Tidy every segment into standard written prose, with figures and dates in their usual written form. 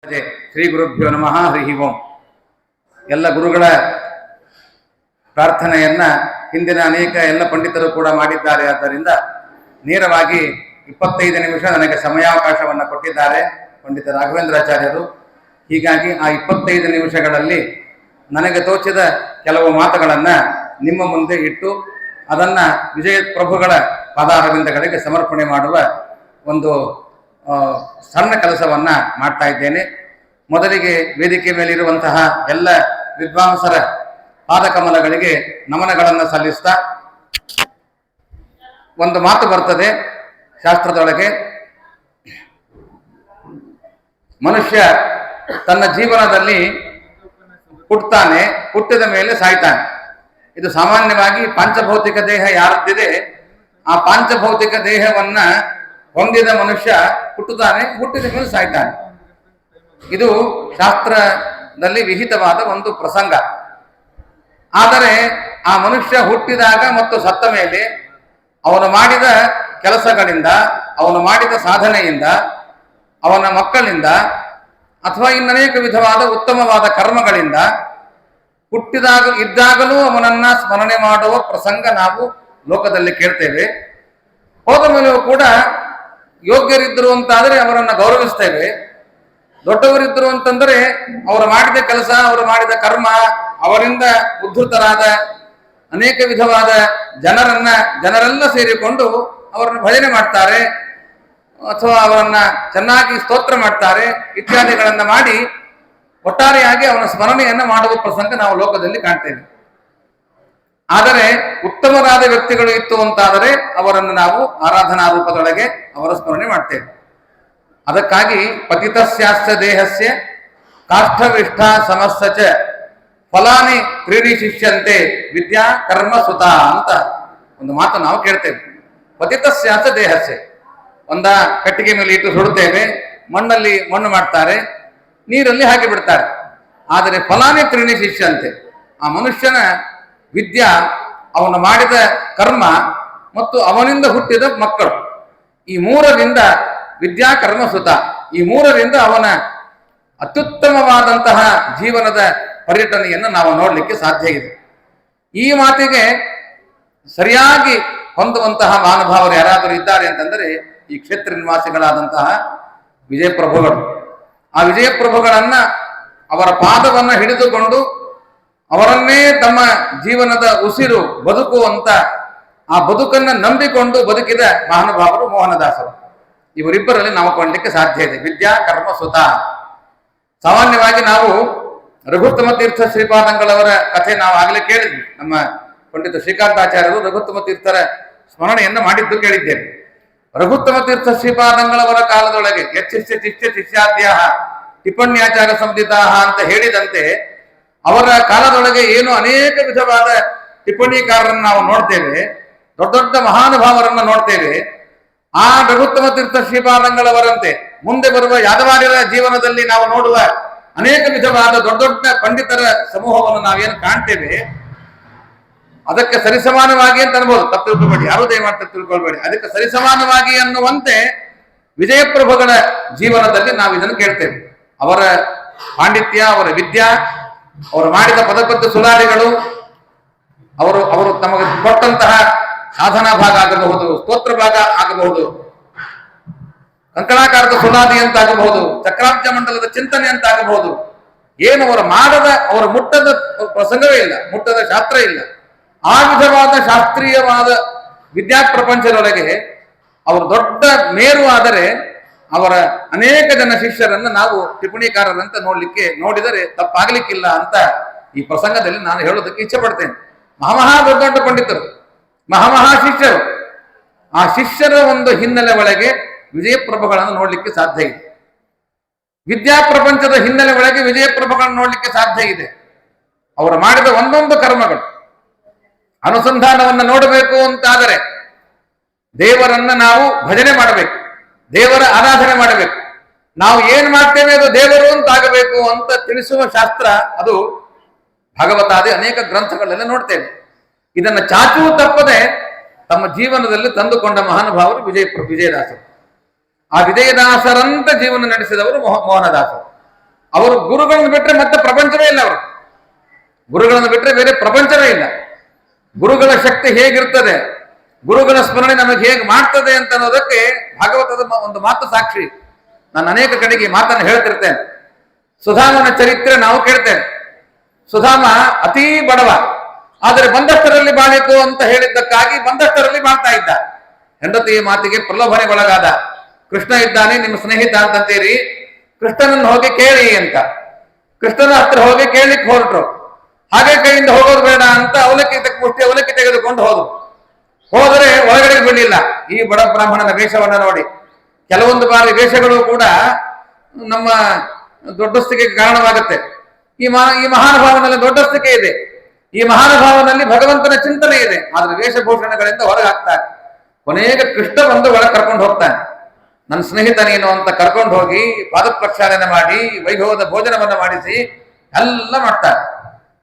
ಶ್ರೀ ಗುರುಭ್ಯೋ ನಮಃ. ಹರಿ ಓಂ. ಎಲ್ಲ ಗುರುಗಳ ಪ್ರಾರ್ಥನೆಯನ್ನ ಹಿಂದಿನ ಅನೇಕ ಎಲ್ಲ ಪಂಡಿತರು ಕೂಡ ಮಾಡಿದ್ದಾರೆ. ಆದ್ದರಿಂದ ನೇರವಾಗಿ 25 ನಿಮಿಷ ನನಗೆ ಸಮಯಾವಕಾಶವನ್ನು ಕೊಟ್ಟಿದ್ದಾರೆ ಪಂಡಿತ ರಾಘವೇಂದ್ರಾಚಾರ್ಯರು. ಹೀಗಾಗಿ ಆ 25 ನಿಮಿಷಗಳಲ್ಲಿ ನನಗೆ ತೋಚಿದ ಕೆಲವು ಮಾತುಗಳನ್ನು ನಿಮ್ಮ ಮುಂದೆ ಇಟ್ಟು ಅದನ್ನು ವಿಜಯ ಪ್ರಭುಗಳ ಪಾದಾರವಿಂದಗಳಿಗೆ ಸಮರ್ಪಣೆ ಮಾಡುವ ಒಂದು ಸಣ್ಣ ಕೆಲಸವನ್ನು ಮಾಡ್ತಾ ಇದ್ದೇನೆ. ಮೊದಲಿಗೆ ವೇದಿಕೆ ಮೇಲಿರುವಂತಹ ಎಲ್ಲ ವಿದ್ವಾಂಸರ ಪಾದಕಮಲಗಳಿಗೆ ನಮನಗಳನ್ನು ಸಲ್ಲಿಸ್ತಾ, ಒಂದು ಮಾತು ಬರ್ತದೆ ಶಾಸ್ತ್ರದೊಳಗೆ, ಮನುಷ್ಯ ತನ್ನ ಜೀವನದಲ್ಲಿ ಹುಟ್ಟುತ್ತಾನೆ, ಹುಟ್ಟಿದ ಮೇಲೆ ಸಾಯ್ತಾನೆ. ಇದು ಸಾಮಾನ್ಯವಾಗಿ ಪಾಂಚಭೌತಿಕ ದೇಹ ಯಾರದ್ದಿದೆ ಆ ಪಾಂಚಭೌತಿಕ ದೇಹವನ್ನ ಹೊಂದಿದ ಮನುಷ್ಯ ಹುಟ್ಟುತ್ತಾನೆ, ಹುಟ್ಟಿದ ಮೇಲೆ ಸಾಯ್ತಾನೆ. ಇದು ಶಾಸ್ತ್ರದಲ್ಲಿ ವಿಹಿತವಾದ ಒಂದು ಪ್ರಸಂಗ. ಆದರೆ ಆ ಮನುಷ್ಯ ಹುಟ್ಟಿದಾಗ ಮತ್ತು ಸತ್ತ ಮೇಲೆ ಅವನು ಮಾಡಿದ ಕೆಲಸಗಳಿಂದ, ಅವನು ಮಾಡಿದ ಸಾಧನೆಯಿಂದ, ಅವನ ಮಕ್ಕಳಿಂದ ಅಥವಾ ಇನ್ನನೇಕ ವಿಧವಾದ ಉತ್ತಮವಾದ ಕರ್ಮಗಳಿಂದ ಇದ್ದಾಗಲೂ ಅವನನ್ನ ಸ್ಮರಣೆ ಮಾಡುವ ಪ್ರಸಂಗ ನಾವು ಲೋಕದಲ್ಲಿ ಕೇಳ್ತೇವೆ. ಹೋದ ಮೇಲೂ ಕೂಡ ಯೋಗ್ಯರಿದ್ದರು ಅಂತಾದರೆ ಅವರನ್ನು ಗೌರವಿಸ್ತೇವೆ. ದೊಡ್ಡವರಿದ್ದರು ಅಂತಂದರೆ ಅವರು ಮಾಡಿದ ಕೆಲಸ, ಅವರು ಮಾಡಿದ ಕರ್ಮ, ಅವರಿಂದ ಉದ್ಧತರಾದ ಅನೇಕ ವಿಧವಾದ ಜನರೆಲ್ಲ ಸೇರಿಕೊಂಡು ಅವರನ್ನು ಭಜನೆ ಮಾಡ್ತಾರೆ ಅಥವಾ ಅವರನ್ನ ಚೆನ್ನಾಗಿ ಸ್ತೋತ್ರ ಮಾಡ್ತಾರೆ ಇತ್ಯಾದಿಗಳನ್ನು ಮಾಡಿ ಒಟ್ಟಾರೆಯಾಗಿ ಅವನ ಸ್ಮರಣೆಯನ್ನು ಮಾಡುವ ಪ್ರಸಂಗ ನಾವು ಲೋಕದಲ್ಲಿ ಕಾಣ್ತೇವೆ. ಆದರೆ ಉತ್ತಮರಾದ ವ್ಯಕ್ತಿಗಳು ಇತ್ತು ಅಂತಾದರೆ ಅವರನ್ನು ನಾವು ಆರಾಧನಾ ರೂಪದೊಳಗೆ ಅವರ ಸ್ಮರಣೆ ಮಾಡ್ತೇವೆ. ಅದಕ್ಕಾಗಿ ಪತಿತಸ್ಯಾಸ್ಯ ದೇಹಸ್ಯ ಕಾಷ್ಠವಿಷ್ಠ ಸಮಸ್ಸಚ ಫಲಾನಿ ಕ್ರೀಡಿ ಶಿಷ್ಯಂತೆ ವಿದ್ಯಾ ಕರ್ಮ ಸುತ ಅಂತ ಒಂದು ಮಾತು ನಾವು ಕೇಳ್ತೇವೆ. ಪತಿತಸ್ಯಾಸ್ಯ ದೇಹಸ್ಯ, ಒಂದ ಕಟ್ಟಿಗೆ ಮೇಲೆ ಇಟ್ಟು ಸುಡುತ್ತೇವೆ, ಮಣ್ಣಲ್ಲಿ ಮಣ್ಣು ಮಾಡ್ತಾರೆ, ನೀರಲ್ಲಿ ಹಾಕಿ ಬಿಡ್ತಾರೆ. ಆದರೆ ಫಲಾನಿ ಕ್ರೀಡಿ ಶಿಷ್ಯಂತೆ, ಆ ಮನುಷ್ಯನ ವಿದ್ಯಾ, ಅವನು ಮಾಡಿದ ಕರ್ಮ ಮತ್ತು ಅವನಿಂದ ಹುಟ್ಟಿದ ಮಕ್ಕಳು, ಈ ಮೂರರಿಂದ ವಿದ್ಯಾ ಕರ್ಮ ಸುತ, ಈ ಮೂರರಿಂದ ಅವನ ಅತ್ಯುತ್ತಮವಾದಂತಹ ಜೀವನದ ಪರ್ಯಟನೆಯನ್ನು ನಾವು ನೋಡಲಿಕ್ಕೆ ಸಾಧ್ಯ ಇದೆ. ಈ ಮಾತಿಗೆ ಸರಿಯಾಗಿ ಹೊಂದುವಂತಹ ಮಹಾನುಭಾವರು ಯಾರಾದರೂ ಇದ್ದಾರೆ ಅಂತಂದರೆ ಈ ಕ್ಷೇತ್ರ ನಿವಾಸಿಗಳಾದಂತಹ ವಿಜಯಪ್ರಭುಗಳು. ಆ ವಿಜಯಪ್ರಭುಗಳನ್ನ, ಅವರ ಪಾದವನ್ನು ಹಿಡಿದುಕೊಂಡು ಅವರನ್ನೇ ತಮ್ಮ ಜೀವನದ ಉಸಿರು ಬದುಕುವಂತ ಆ ಬದುಕನ್ನು ನಂಬಿಕೊಂಡು ಬದುಕಿದ ಮಹಾನುಭಾವರು ಮೋಹನದಾಸರು. ಇವರಿಬ್ಬರಲ್ಲಿ ನಾವು ಕಾಣಲಿಕ್ಕೆ ಸಾಧ್ಯ ಇದೆ. ವಿದ್ಯಾ ಕರ್ಮ ಸುತ. ಸಾಮಾನ್ಯವಾಗಿ ನಾವು ರಘುತ್ತಮ ತೀರ್ಥ ಶ್ರೀಪಾದಂಗಳವರ ಕಥೆ ನಾವು ಆಗಲೇ ಕೇಳಿದ್ವಿ. ನಮ್ಮ ಪಂಡಿತ ಶ್ರೀಕಾಂತಾಚಾರ್ಯರು ರಘುತ್ತಮ ತೀರ್ಥರ ಸ್ಮರಣೆಯನ್ನು ಮಾಡಿದ್ದು ಕೇಳಿದ್ದೇವೆ. ರಘುತ್ತಮ ತೀರ್ಥ ಶ್ರೀಪಾದಂಗಳವರ ಕಾಲದೊಳಗೆ ಯಚ್ಚಿಷ್ಯ ಶಿಷ್ಯ ಶಿಷ್ಯಾದ್ಯ ಟಿಪ್ಪಣ್ಯಾಚಾರ ಸಂಹಿತಾ ಅಂತ ಹೇಳಿದಂತೆ ಅವರ ಕಾಲದೊಳಗೆ ಏನು ಅನೇಕ ವಿಧವಾದ ಟಿಪ್ಪಣಿಕಾರರನ್ನು ನಾವು ನೋಡ್ತೇವೆ, ದೊಡ್ಡ ದೊಡ್ಡ ಮಹಾನುಭಾವರನ್ನು ನೋಡ್ತೇವೆ. ಆ ರಘುತ್ತಮ ತೀರ್ಥ ಶ್ರೀಪಾದಂಗಳವರಂತೆ ಮುಂದೆ ಬರುವ ಯಾದವಾರ್ಯರ ಜೀವನದಲ್ಲಿ ನಾವು ನೋಡುವ ಅನೇಕ ವಿಧವಾದ ದೊಡ್ಡ ದೊಡ್ಡ ಪಂಡಿತರ ಸಮೂಹವನ್ನು ನಾವೇನು ಕಾಣ್ತೇವೆ, ಅದಕ್ಕೆ ಸರಿಸಮಾನವಾಗಿ ಅಂತ ಅನ್ಬೋದು. ತಪ್ಪು ತಿಳ್ಕೊಬೇಡಿ, ಯಾರೂ ದಯಮಾಡಿ ತಿಳ್ಕೊಳ್ಬೇಡಿ. ಅದಕ್ಕೆ ಸರಿಸಮಾನವಾಗಿ ಅನ್ನುವಂತೆ ವಿಜಯಪ್ರಭುಗಳ ಜೀವನದಲ್ಲಿ ನಾವು ಇದನ್ನು ಕೇಳ್ತೇವೆ. ಅವರ ಪಾಂಡಿತ್ಯ, ಅವರ ವಿದ್ಯಾ, ಅವರು ಮಾಡಿದ ಪದಪದ್ಯ ಸುಧಾರಿಗಳು, ಅವರು ತಮಗೆ ಕೊಟ್ಟಂತಹ ಸಾಧನಾ ಭಾಗ ಆಗಬಹುದು, ಸ್ತೋತ್ರ ಭಾಗ ಆಗಬಹುದು, ಕಂಕಣಾಕಾರದ ಸುನಾದಿ ಅಂತ ಆಗಬಹುದು, ಚಕ್ರಾಬ್ಜ ಮಂಡಲದ ಚಿಂತನೆ ಅಂತ ಆಗಬಹುದು. ಏನು ಅವರು ಮಾಡದ, ಅವರು ಮುಟ್ಟದ ಪ್ರಸಂಗವೇ ಇಲ್ಲ, ಮುಟ್ಟದ ಶಾಸ್ತ್ರ ಇಲ್ಲ. ಆ ವಿಧವಾದ ಶಾಸ್ತ್ರೀಯವಾದ ವಿದ್ಯಾಪ್ರಪಂಚದೊಳಗೆ ಅವರು ದೊಡ್ಡ ಮೇರು. ಆದರೆ ಅವರ ಅನೇಕ ಜನ ಶಿಷ್ಯರನ್ನು ನಾವು ಟಿಪ್ಪಣಿಕಾರರಂತ ನೋಡಿದರೆ ತಪ್ಪಾಗಲಿಕ್ಕಿಲ್ಲ ಅಂತ ಈ ಪ್ರಸಂಗದಲ್ಲಿ ನಾನು ಹೇಳೋದಕ್ಕೆ ಇಚ್ಛೆ ಪಡ್ತೇನೆ. ಮಹಾಮಹಾ ದೊಡ್ಡ ದೊಡ್ಡ ಪಂಡಿತರು, ಮಹಾಮಹಾ ಶಿಷ್ಯರು. ಆ ಶಿಷ್ಯರ ಒಂದು ಹಿನ್ನೆಲೆ ಒಳಗೆ ವಿಜಯಪ್ರಭುಗಳನ್ನು ನೋಡ್ಲಿಕ್ಕೆ ಸಾಧ್ಯ ಇದೆ. ವಿದ್ಯಾಪ್ರಪಂಚದ ಹಿನ್ನೆಲೆ ಒಳಗೆ ವಿಜಯಪ್ರಭುಗಳನ್ನು ನೋಡ್ಲಿಕ್ಕೆ ಸಾಧ್ಯ ಇದೆ. ಅವರು ಮಾಡಿದ ಒಂದೊಂದು ಕರ್ಮಗಳು ಅನುಸಂಧಾನವನ್ನು ನೋಡಬೇಕು ಅಂತಾದರೆ ದೇವರನ್ನ ನಾವು ಭಜನೆ ಮಾಡಬೇಕು, ದೇವರ ಆರಾಧನೆ ಮಾಡಬೇಕು. ನಾವು ಏನ್ ಮಾಡ್ತೇವೆ ಅದು ದೇವರು ಅಂತಾಗಬೇಕು ಅಂತ ತಿಳಿಸುವ ಶಾಸ್ತ್ರ ಅದು ಭಾಗವತಾದಿ ಅನೇಕ ಗ್ರಂಥಗಳೆಲ್ಲ ನೋಡ್ತೇವೆ. ಇದನ್ನು ಚಾಚೂ ತಪ್ಪದೆ ತಮ್ಮ ಜೀವನದಲ್ಲಿ ತಂದುಕೊಂಡ ಮಹಾನುಭಾವರು ವಿಜಯದಾಸರು. ಆ ವಿಜಯದಾಸರಂತ ಜೀವನ ನಡೆಸಿದವರು ಮೋಹನದಾಸರು. ಅವರು ಗುರುಗಳನ್ನು ಬಿಟ್ಟರೆ ಮತ್ತೆ ಪ್ರಪಂಚವೇ ಇಲ್ಲ. ಅವರು ಗುರುಗಳನ್ನು ಬಿಟ್ಟರೆ ಬೇರೆ ಪ್ರಪಂಚವೇ ಇಲ್ಲ. ಗುರುಗಳ ಶಕ್ತಿ ಹೇಗಿರ್ತದೆ, ಗುರುಗಳ ಸ್ಮರಣೆ ನಮಗೆ ಹೇಗೆ ಮಾಡ್ತದೆ ಅಂತ ಅನ್ನೋದಕ್ಕೆ ಭಾಗವತದ ಒಂದು ಮಾತು ಸಾಕ್ಷಿ. ನಾನು ಅನೇಕ ಕಡೆಗೆ ಮಾತನ್ನು ಹೇಳ್ತಿರ್ತೇನೆ. ಸುಧಾಮನ ಚರಿತ್ರೆ ನಾವು ಕೇಳ್ತೇವೆ. ಸುಧಾಮ ಅತೀ ಬಡವ, ಆದರೆ ಬಂದಷ್ಟರಲ್ಲಿ ಬಾಳಿತು ಅಂತ ಹೇಳಿದ್ದಕ್ಕಾಗಿ ಬಂದಷ್ಟರಲ್ಲಿ ಬಾಳ್ತಾ ಇದ್ದ. ಹೆಂಡತಿಯ ಮಾತಿಗೆ ಪ್ರಲೋಭನೆಗೊಳಗಾದ. ಕೃಷ್ಣ ಇದ್ದಾನೆ, ನಿಮ್ಮ ಸ್ನೇಹಿತ ಅಂತಂತೀರಿ, ಕೃಷ್ಣನನ್ನು ಹೋಗಿ ಕೇಳಿ ಅಂತ. ಕೃಷ್ಣನ ಹತ್ರ ಹೋಗಿ ಕೇಳಲಿಕ್ಕೆ ಹೊರಟ್ರು. ಹಾಗೆ ಕೈಯಿಂದ ಹೋಗೋದು ಬೇಡ ಅಂತ ಮುಷ್ಟಿ ಅವಲಕ್ಕಿ ತೆಗೆದುಕೊಂಡು ಹೋದರೆ ಒಳಗಡೆ ಬಿಡಲಿಲ್ಲ. ಈ ಬಡ ಬ್ರಾಹ್ಮಣನ ವೇಷವನ್ನು ನೋಡಿ. ಕೆಲವೊಂದು ಬಾರಿ ವೇಷಗಳು ಕೂಡ ನಮ್ಮ ದೊಡ್ಡಸ್ತಿಕೆಗೆ ಕಾರಣವಾಗುತ್ತೆ. ಈ ಮಹಾನುಭಾವನಲ್ಲಿ ದೊಡ್ಡಸ್ತಿಕೆ ಇದೆ, ಈ ಮಹಾನುಭಾವನಲ್ಲಿ ಭಗವಂತನ ಚಿಂತನೆ ಇದೆ, ಆದ್ರೆ ವೇಷಭೂಷಣಗಳಿಂದ ಹೊರಗೆ ಹಾಕ್ತಾರೆ. ಕೊನೆಗೆ ಕೃಷ್ಣ ಬಂದು ಒಳಗೆ ಕರ್ಕೊಂಡು ಹೋಗ್ತಾನೆ. ನನ್ನ ಸ್ನೇಹಿತ ನೀನು ಅಂತ ಕರ್ಕೊಂಡು ಹೋಗಿ ಪಾದ ಪ್ರಕ್ಷಾಳನೆ ಮಾಡಿ ವೈಭವದ ಭೋಜನವನ್ನು ಮಾಡಿಸಿ ಎಲ್ಲ ಮಾಡ್ತಾರೆ.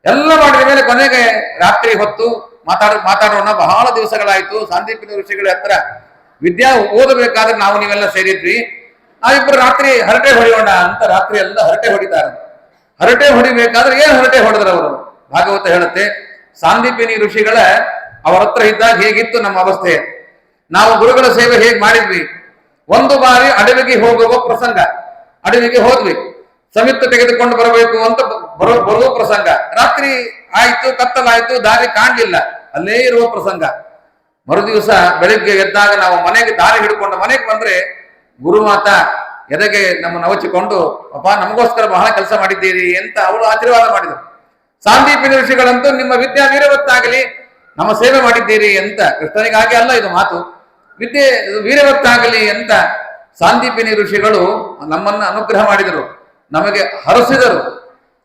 ಎಲ್ಲ ಮಾಡಿದ ಮೇಲೆ ಕೊನೆಗೆ ರಾತ್ರಿ ಹೊತ್ತು ಮಾತಾಡೋಣ, ಬಹಳ ದಿವಸಗಳಾಯ್ತು. ಸಾಂದೀಪಿನಿ ಋಷಿಗಳ ಹತ್ರ ವಿದ್ಯಾ ಓದಬೇಕಾದ್ರೆ ನಾವು ನೀವೆಲ್ಲ ಸೇರಿದ್ವಿ, ನಾವಿಬ್ಬರು ರಾತ್ರಿ ಹರಟೆ ಹೊಡೆಯೋಣ ಅಂತ ರಾತ್ರಿ ಎಲ್ಲ ಹರಟೆ ಹೊಡಿತಾರೆ. ಹರಟೆ ಹೊಡಿಬೇಕಾದ್ರೆ ಏನ್ ಹರಟೆ ಹೊಡೆದ್ರು ಅವರು? ಭಾಗವತ ಹೇಳುತ್ತೆ, ಸಾಂದೀಪಿನಿ ಋಷಿಗಳ ಅವರ ಹತ್ರ ಇದ್ದಾಗ ಹೇಗಿತ್ತು ನಮ್ಮ ಅವಸ್ಥೆ, ನಾವು ಗುರುಗಳ ಸೇವೆ ಹೇಗೆ ಮಾಡಿದ್ವಿ. ಒಂದು ಬಾರಿ ಅಡವಿಗೆ ಹೋಗುವ ಪ್ರಸಂಗ, ಅಡವಿಗೆ ಹೋದ್ವಿ, ಸಮಿತ್ತು ತೆಗೆದುಕೊಂಡು ಬರಬೇಕು ಅಂತ ಬರುವ ಪ್ರಸಂಗ. ರಾತ್ರಿ ಆಯ್ತು, ಕತ್ತಲಾಯ್ತು, ದಾರಿ ಕಾಣಲಿಲ್ಲ, ಅಲ್ಲೇ ಇರುವ ಪ್ರಸಂಗ. ಮರುದಿವಸ ಬೆಳಿಗ್ಗೆ ಎದ್ದಾಗ ನಾವು ಮನೆಗೆ ದಾರಿ ಹಿಡ್ಕೊಂಡು ಮನೆಗೆ ಬಂದ್ರೆ ಗುರುಮಾತ ಎದೆಗೆ ನಮ್ಮನ್ನು ನವಚಿಕೊಂಡು, ಅಪ್ಪ ನಮಗೋಸ್ಕರ ಬಹಳ ಕೆಲಸ ಮಾಡಿದ್ದೀರಿ ಅಂತ ಅವಳು ಆಶೀರ್ವಾದ ಮಾಡಿದರು. ಸಾಂದೀಪಿನಿ ಋಷಿಗಳಂತೂ ನಿಮ್ಮ ವಿದ್ಯಾ ವೀರವತ್ತಾಗಲಿ, ನಮ್ಮ ಸೇವೆ ಮಾಡಿದ್ದೀರಿ ಅಂತ. ಕೃಷ್ಣನಿಗಾಗಿ ಅಲ್ಲ ಇದು ಮಾತು, ವಿದ್ಯೆ ವೀರವತ್ತಾಗಲಿ ಅಂತ ಸಾಂದೀಪಿನಿ ಋಷಿಗಳು ನಮ್ಮನ್ನು ಅನುಗ್ರಹ ಮಾಡಿದರು, ನಮಗೆ ಹರಸಿದರು.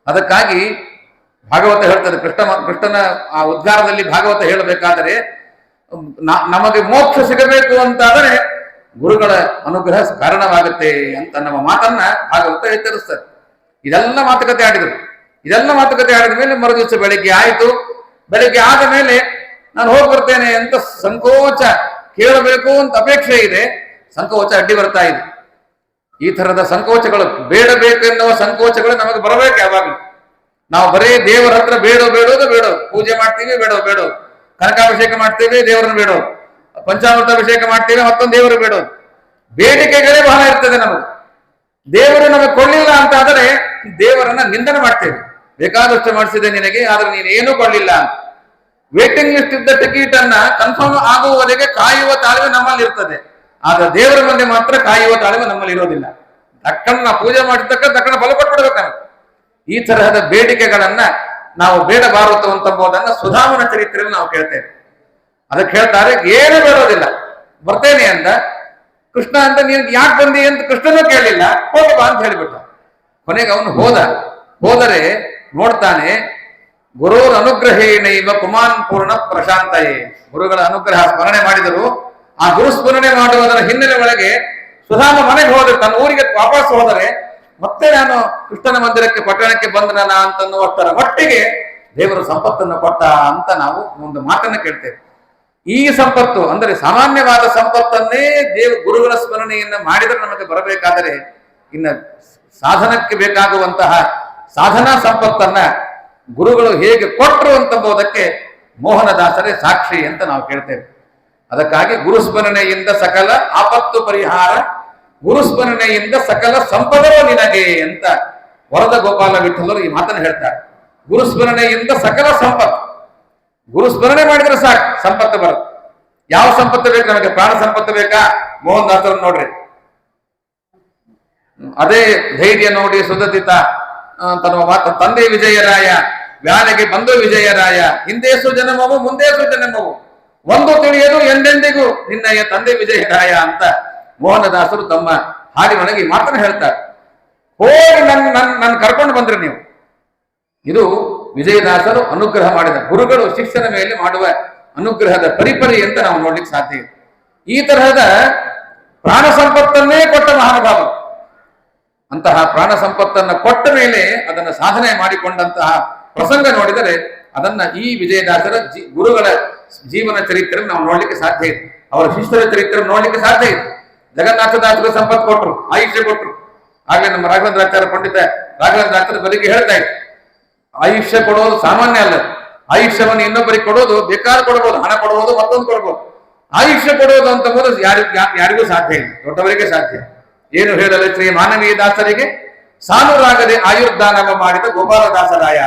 ಅದಕ್ಕಾಗಿ ಭಾಗವತ ಹೇಳ್ತದೆ, ಕೃಷ್ಣನ ಆ ಉದ್ಗಾರದಲ್ಲಿ ಭಾಗವತ ಹೇಳಬೇಕಾದರೆ ನಮಗೆ ಮೋಕ್ಷ ಸಿಗಬೇಕು ಅಂತಾದರೆ ಗುರುಗಳ ಅನುಗ್ರಹ ಕಾರಣವಾಗುತ್ತೆ ಅಂತ ನಮ್ಮ ಮಾತನ್ನ ಭಾಗವತ ಎಚ್ಚರಿಸ್ತಾರೆ. ಇದೆಲ್ಲ ಮಾತುಕತೆ ಆಡಿದರು. ಇದೆಲ್ಲ ಮಾತುಕತೆ ಆಡಿದ ಮೇಲೆ ಮರುದಿವಸ ಬೆಳಿಗ್ಗೆ ಆಯಿತು. ಬೆಳಿಗ್ಗೆ ಆದ ಮೇಲೆ ನಾನು ಹೋಗಿ ಬರ್ತೇನೆ ಅಂತ ಸಂಕೋಚ, ಕೇಳಬೇಕು ಅಂತ ಅಪೇಕ್ಷೆ ಇದೆ, ಸಂಕೋಚ ಅಡ್ಡಿ ಬರ್ತಾ ಇದೆ. ಈ ತರದ ಸಂಕೋಚಗಳು ಬೇಡಬೇಕೆನ್ನುವ ಸಂಕೋಚಗಳು ನಮಗೆ ಬರಬೇಕು ಯಾವಾಗಲೂ. ನಾವು ಬರೇ ದೇವರ ಹತ್ರ ಬೇಡೋದು, ಪೂಜೆ ಮಾಡ್ತೀವಿ, ಬೇಡೋ, ಕನಕಾಭಿಷೇಕ ಮಾಡ್ತೀವಿ, ದೇವರನ್ನು ಬೇಡೋದು, ಪಂಚಾಮೃತ ಅಭಿಷೇಕ ಮಾಡ್ತೀವಿ, ಮತ್ತೊಂದು ದೇವರು ಬೇಡೋದು. ಬೇಡಿಕೆಗಳೇ ಬಹಳ ಇರ್ತದೆ ನಮಗೆ. ದೇವರು ನಮಗೆ ಕೊಡ್ಲಿಲ್ಲ ಅಂತ ಆದರೆ ದೇವರನ್ನ ನಿಂದನೆ ಮಾಡ್ತೇವೆ. ಬೇಕಾದಷ್ಟು ಮಾಡಿಸಿದೆ ನಿನಗೆ, ಆದ್ರೆ ನೀನು ಏನೂ ಕೊಡ್ಲಿಲ್ಲ ಅಂತ. ವೇಟಿಂಗ್ ಲಿಸ್ಟ್ ಇದ್ದ ಟಿಕೆಟ್ ಅನ್ನ ಕನ್ಫರ್ಮ್ ಆಗುವವರೆಗೆ ಕಾಯುವ ತಾಳ್ಮೆ ನಮ್ಮಲ್ಲಿ ಇರ್ತದೆ, ಆದ್ರೆ ದೇವರ ಮುಂದೆ ಮಾತ್ರ ಕಾಯುವ ತಾಳ್ಮೆ ನಮ್ಮಲ್ಲಿ ಇರೋದಿಲ್ಲ. ತಕ್ಕನ್ನ ನಾವು ಪೂಜೆ ಮಾಡಿದ್ದಕ್ಕ ತಕ್ಕನ ಫಲ ಕೊಟ್ಬಿಡ್ಬೇಕು ನಮಗೆ. ಈ ತರಹದ ಬೇಡಿಕೆಗಳನ್ನ ನಾವು ಬೇಡಬಾರದು ಅಂತಂಬೋದನ್ನ ಸುಧಾಮನ ಚರಿತ್ರೆಯಲ್ಲಿ ನಾವು ಕೇಳ್ತೇವೆ. ಅದಕ್ಕೆ ಹೇಳ್ತಾರೆ, ಏನು ಬೇಡೋದಿಲ್ಲ, ಬರ್ತೇನೆ ಅಂದ. ಕೃಷ್ಣ ಅಂತ ನೀನು ಯಾಕೆ ಬಂದಿ ಅಂತ ಕೃಷ್ಣನೂ ಕೇಳಲಿಲ್ಲ, ಹೋಗಿ ಬಾ ಅಂತ ಹೇಳಿಬಿಟ್ಟ. ಕೊನೆಗೆ ಅವನು ಹೋದರೆ ನೋಡ್ತಾನೆ, ಗುರುರ ಅನುಗ್ರಹೇಣೈವ ಪುಮಾನ್ ಪೂರ್ಣ ಪ್ರಶಾಂತಯೇ. ಗುರುಗಳ ಅನುಗ್ರಹ ಸ್ಮರಣೆ ಮಾಡಿದರು. ಆ ಗುರು ಸ್ಮರಣೆ ಮಾಡುವುದರ ಹಿನ್ನೆಲೆ ಒಳಗೆ ಸುಧಾಮ ಮನೆಗೆ ಹೋದರೆ, ತನ್ನ ಊರಿಗೆ ವಾಪಸ್ ಹೋದರೆ, ಮತ್ತೆ ನಾನು ಕೃಷ್ಣನ ಮಂದಿರಕ್ಕೆ ಪಟ್ಟಣಕ್ಕೆ ಬಂದನಲ್ಲ ಅಂತನ್ನುವಷ್ಟರ ಮಟ್ಟಿಗೆ ದೇವರು ಸಂಪತ್ತನ್ನು ಕೊಟ್ಟ ಅಂತ ನಾವು ಒಂದು ಮಾತನ್ನು ಕೇಳ್ತೇವೆ. ಈ ಸಂಪತ್ತು ಅಂದರೆ ಸಾಮಾನ್ಯವಾದ ಸಂಪತ್ತನ್ನೇ ಗುರುಗಳ ಸ್ಮರಣೆಯನ್ನ ಮಾಡಿದರೆ ನಮಗೆ ಬರಬೇಕಾದರೆ ಇನ್ನು ಸಾಧನಕ್ಕೆ ಬೇಕಾಗುವಂತಹ ಸಾಧನಾ ಸಂಪತ್ತನ್ನ ಗುರುಗಳು ಹೇಗೆ ಕೊಟ್ಟರು ಅಂತಂಬುದಕ್ಕೆ ಮೋಹನದಾಸರೇ ಸಾಕ್ಷಿ ಅಂತ ನಾವು ಕೇಳ್ತೇವೆ. ಅದಕ್ಕಾಗಿ ಗುರುಸ್ಮರಣೆಯಿಂದ ಸಕಲ ಆಪತ್ತು ಪರಿಹಾರ, ಗುರುಸ್ಮರಣೆಯಿಂದ ಸಕಲ ಸಂಪದವೂ ನಿನಗೆ ಅಂತ ವರದ ಗೋಪಾಲ ವಿಠಲರು ಈ ಮಾತನ್ನು ಹೇಳ್ತಾರೆ. ಗುರುಸ್ಮರಣೆಯಿಂದ ಸಕಲ ಸಂಪತ್ತು, ಗುರುಸ್ಮರಣೆ ಮಾಡಿದ್ರೆ ಸಾಕು ಸಂಪತ್ತು ಬರುತ್ತೆ. ಯಾವ ಸಂಪತ್ತು ಬೇಕು ನಮಗೆ? ಪ್ರಾಣ ಸಂಪತ್ತು ಬೇಕಾ? ಮೋಹನ್ ದಾಸರು ನೋಡ್ರಿ, ಅದೇ ಧೈರ್ಯ ನೋಡಿ ಸುದತಿತ ತನ್ನುವ ಮಾತು. ತಂದೆ ವಿಜಯರಾಯ ವ್ಯಾನೆಗೆ ಬಂದು ವಿಜಯರಾಯ, ಹಿಂದೇಸು ಜನ್ಮವು ಮುಂದೇಸು ಜನ್ಮವು ಒಂದು ತಿಳಿಯದು ಎಂದೆಂದಿಗೂ ನಿನ್ನಯ್ಯ ತಂದೆ ವಿಜಯರಾಯ ಅಂತ ಮೋಹನದಾಸರು ತಮ್ಮ ಹಾಡಿನೊಳಗೆ ಮಾತನ್ನು ಹೇಳ್ತಾರೆ. ಹೋಗಿ ನನ್ನ ಕರ್ಕೊಂಡು ಬಂದ್ರಿ ನೀವು. ಇದು ವಿಜಯದಾಸರು ಅನುಗ್ರಹ ಮಾಡಿದ, ಗುರುಗಳು ಶಿಕ್ಷಣ ಮೇಲೆ ಮಾಡುವ ಅನುಗ್ರಹದ ಪರಿಪರಿ ಅಂತ ನಾವು ನೋಡ್ಲಿಕ್ಕೆ ಸಾಧ್ಯ ಇದೆ. ಈ ತರಹದ ಪ್ರಾಣ ಸಂಪತ್ತನ್ನೇ ಕೊಟ್ಟ ಮಹಾನುಭಾವ. ಅಂತಹ ಪ್ರಾಣ ಸಂಪತ್ತನ್ನು ಕೊಟ್ಟ ಮೇಲೆ ಅದನ್ನು ಸಾಧನೆ ಮಾಡಿಕೊಂಡಂತಹ ಪ್ರಸಂಗ ನೋಡಿದರೆ ಅದನ್ನ ಈ ವಿಜಯದಾಸರ ಗುರುಗಳ ಜೀವನ ಚರಿತ್ರೆ ನಾವು ನೋಡ್ಲಿಕ್ಕೆ ಸಾಧ್ಯ ಇದೆ. ಅವರ ಶಿಷ್ಯರ ಚರಿತ್ರೆ ನೋಡ್ಲಿಕ್ಕೆ ಸಾಧ್ಯ ಇದೆ. ಜಗನ್ನಾಥದಾಸರು ಸಂಪತ್ತು ಕೊಟ್ಟರು, ಆಯುಷ್ಯ ಕೊಟ್ಟರು. ಆಗಲೇ ನಮ್ಮ ರಾಘವೇಂದ್ರಾಚಾರ್ಯ ಪಂಡಿತ ರಾಘವೇಂದ್ರ ದಾಸರ ಬದುಕಿ ಹೇಳ್ತಾ ಇದ್ರು, ಆಯುಷ್ಯ ಕೊಡೋದು ಸಾಮಾನ್ಯ ಅಲ್ಲ. ಆಯುಷ್ಯವನ್ನು ಇನ್ನೊಬ್ಬರಿಗೆ ಕೊಡೋದು ಬೇಕಾದ್ರೆ ಕೊಡ್ಬೋದು, ಹಣ ಕೊಡ್ಬೋದು, ಮತ್ತೊಂದು ಕೊಡ್ಬೋದು. ಆಯುಷ್ಯ ಕೊಡೋದು ಅಂತ ಹೋದ್ರೆ ಯಾರಿಗೂ ಸಾಧ್ಯ ಇಲ್ಲ, ದೊಡ್ಡವರಿಗೆ ಸಾಧ್ಯ. ಏನು ಹೇಳಲು ಶ್ರೀ ಮಾನವೀಯ ದಾಸರಿಗೆ ಸಾಲುರಾಗದೆ ಆಯುರ್ದಾನವ ಮಾಡಿದ ಗೋಪಾಲದಾಸರಾಯ.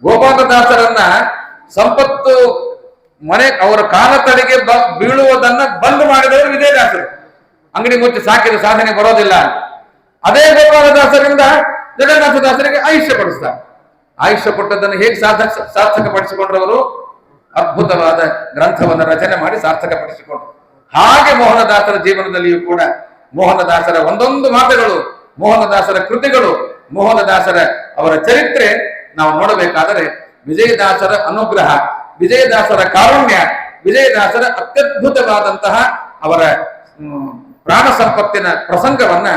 ಗೋಪಾಲದಾಸರನ್ನ ಸಂಪತ್ತು ಮನೆ ಅವರ ಕಾಲ ತಡೆಗೆ ಬೀಳುವುದನ್ನ ಬಂದ್ ಮಾಡಿದವರು ವಿಜಯದಾಸರು. ಅಂಗಡಿ ಮುಚ್ಚಿ ಸಾಕಿದ ಸಾಧನೆ ಬರೋದಿಲ್ಲ. ಅದೇ ಗೋಪಾಲದಾಸರಿಂದ ಜಗನ್ನಾಥದಾಸರಿಗೆ ಆಯುಷ್ಯ ಪಡಿಸ್ತಾರೆ. ಆಯುಷ್ಯ ಕೊಟ್ಟದ್ದನ್ನು ಹೇಗೆ ಸಾರ್ಥಕಪಡಿಸಿಕೊಂಡ್ರವರು? ಅದ್ಭುತವಾದ ಗ್ರಂಥವನ್ನು ರಚನೆ ಮಾಡಿ ಸಾರ್ಥಕಪಡಿಸಿಕೊಂಡ್ರು. ಹಾಗೆ ಮೋಹನದಾಸರ ಜೀವನದಲ್ಲಿಯೂ ಕೂಡ ಮೋಹನದಾಸರ ಒಂದೊಂದು ಮಾತುಗಳು, ಮೋಹನದಾಸರ ಕೃತಿಗಳು, ಮೋಹನದಾಸರ ಅವರ ಚರಿತ್ರೆ ನಾವು ನೋಡಬೇಕಾದರೆ ವಿಜಯದಾಸರ ಅನುಗ್ರಹ, ವಿಜಯದಾಸರ ಕಾರುಣ್ಯ, ವಿಜಯದಾಸರ ಅತ್ಯದ್ಭುತವಾದಂತಹ ಅವರ ಪ್ರಾಣ ಸಂಪತ್ತಿನ ಪ್ರಸಂಗವನ್ನ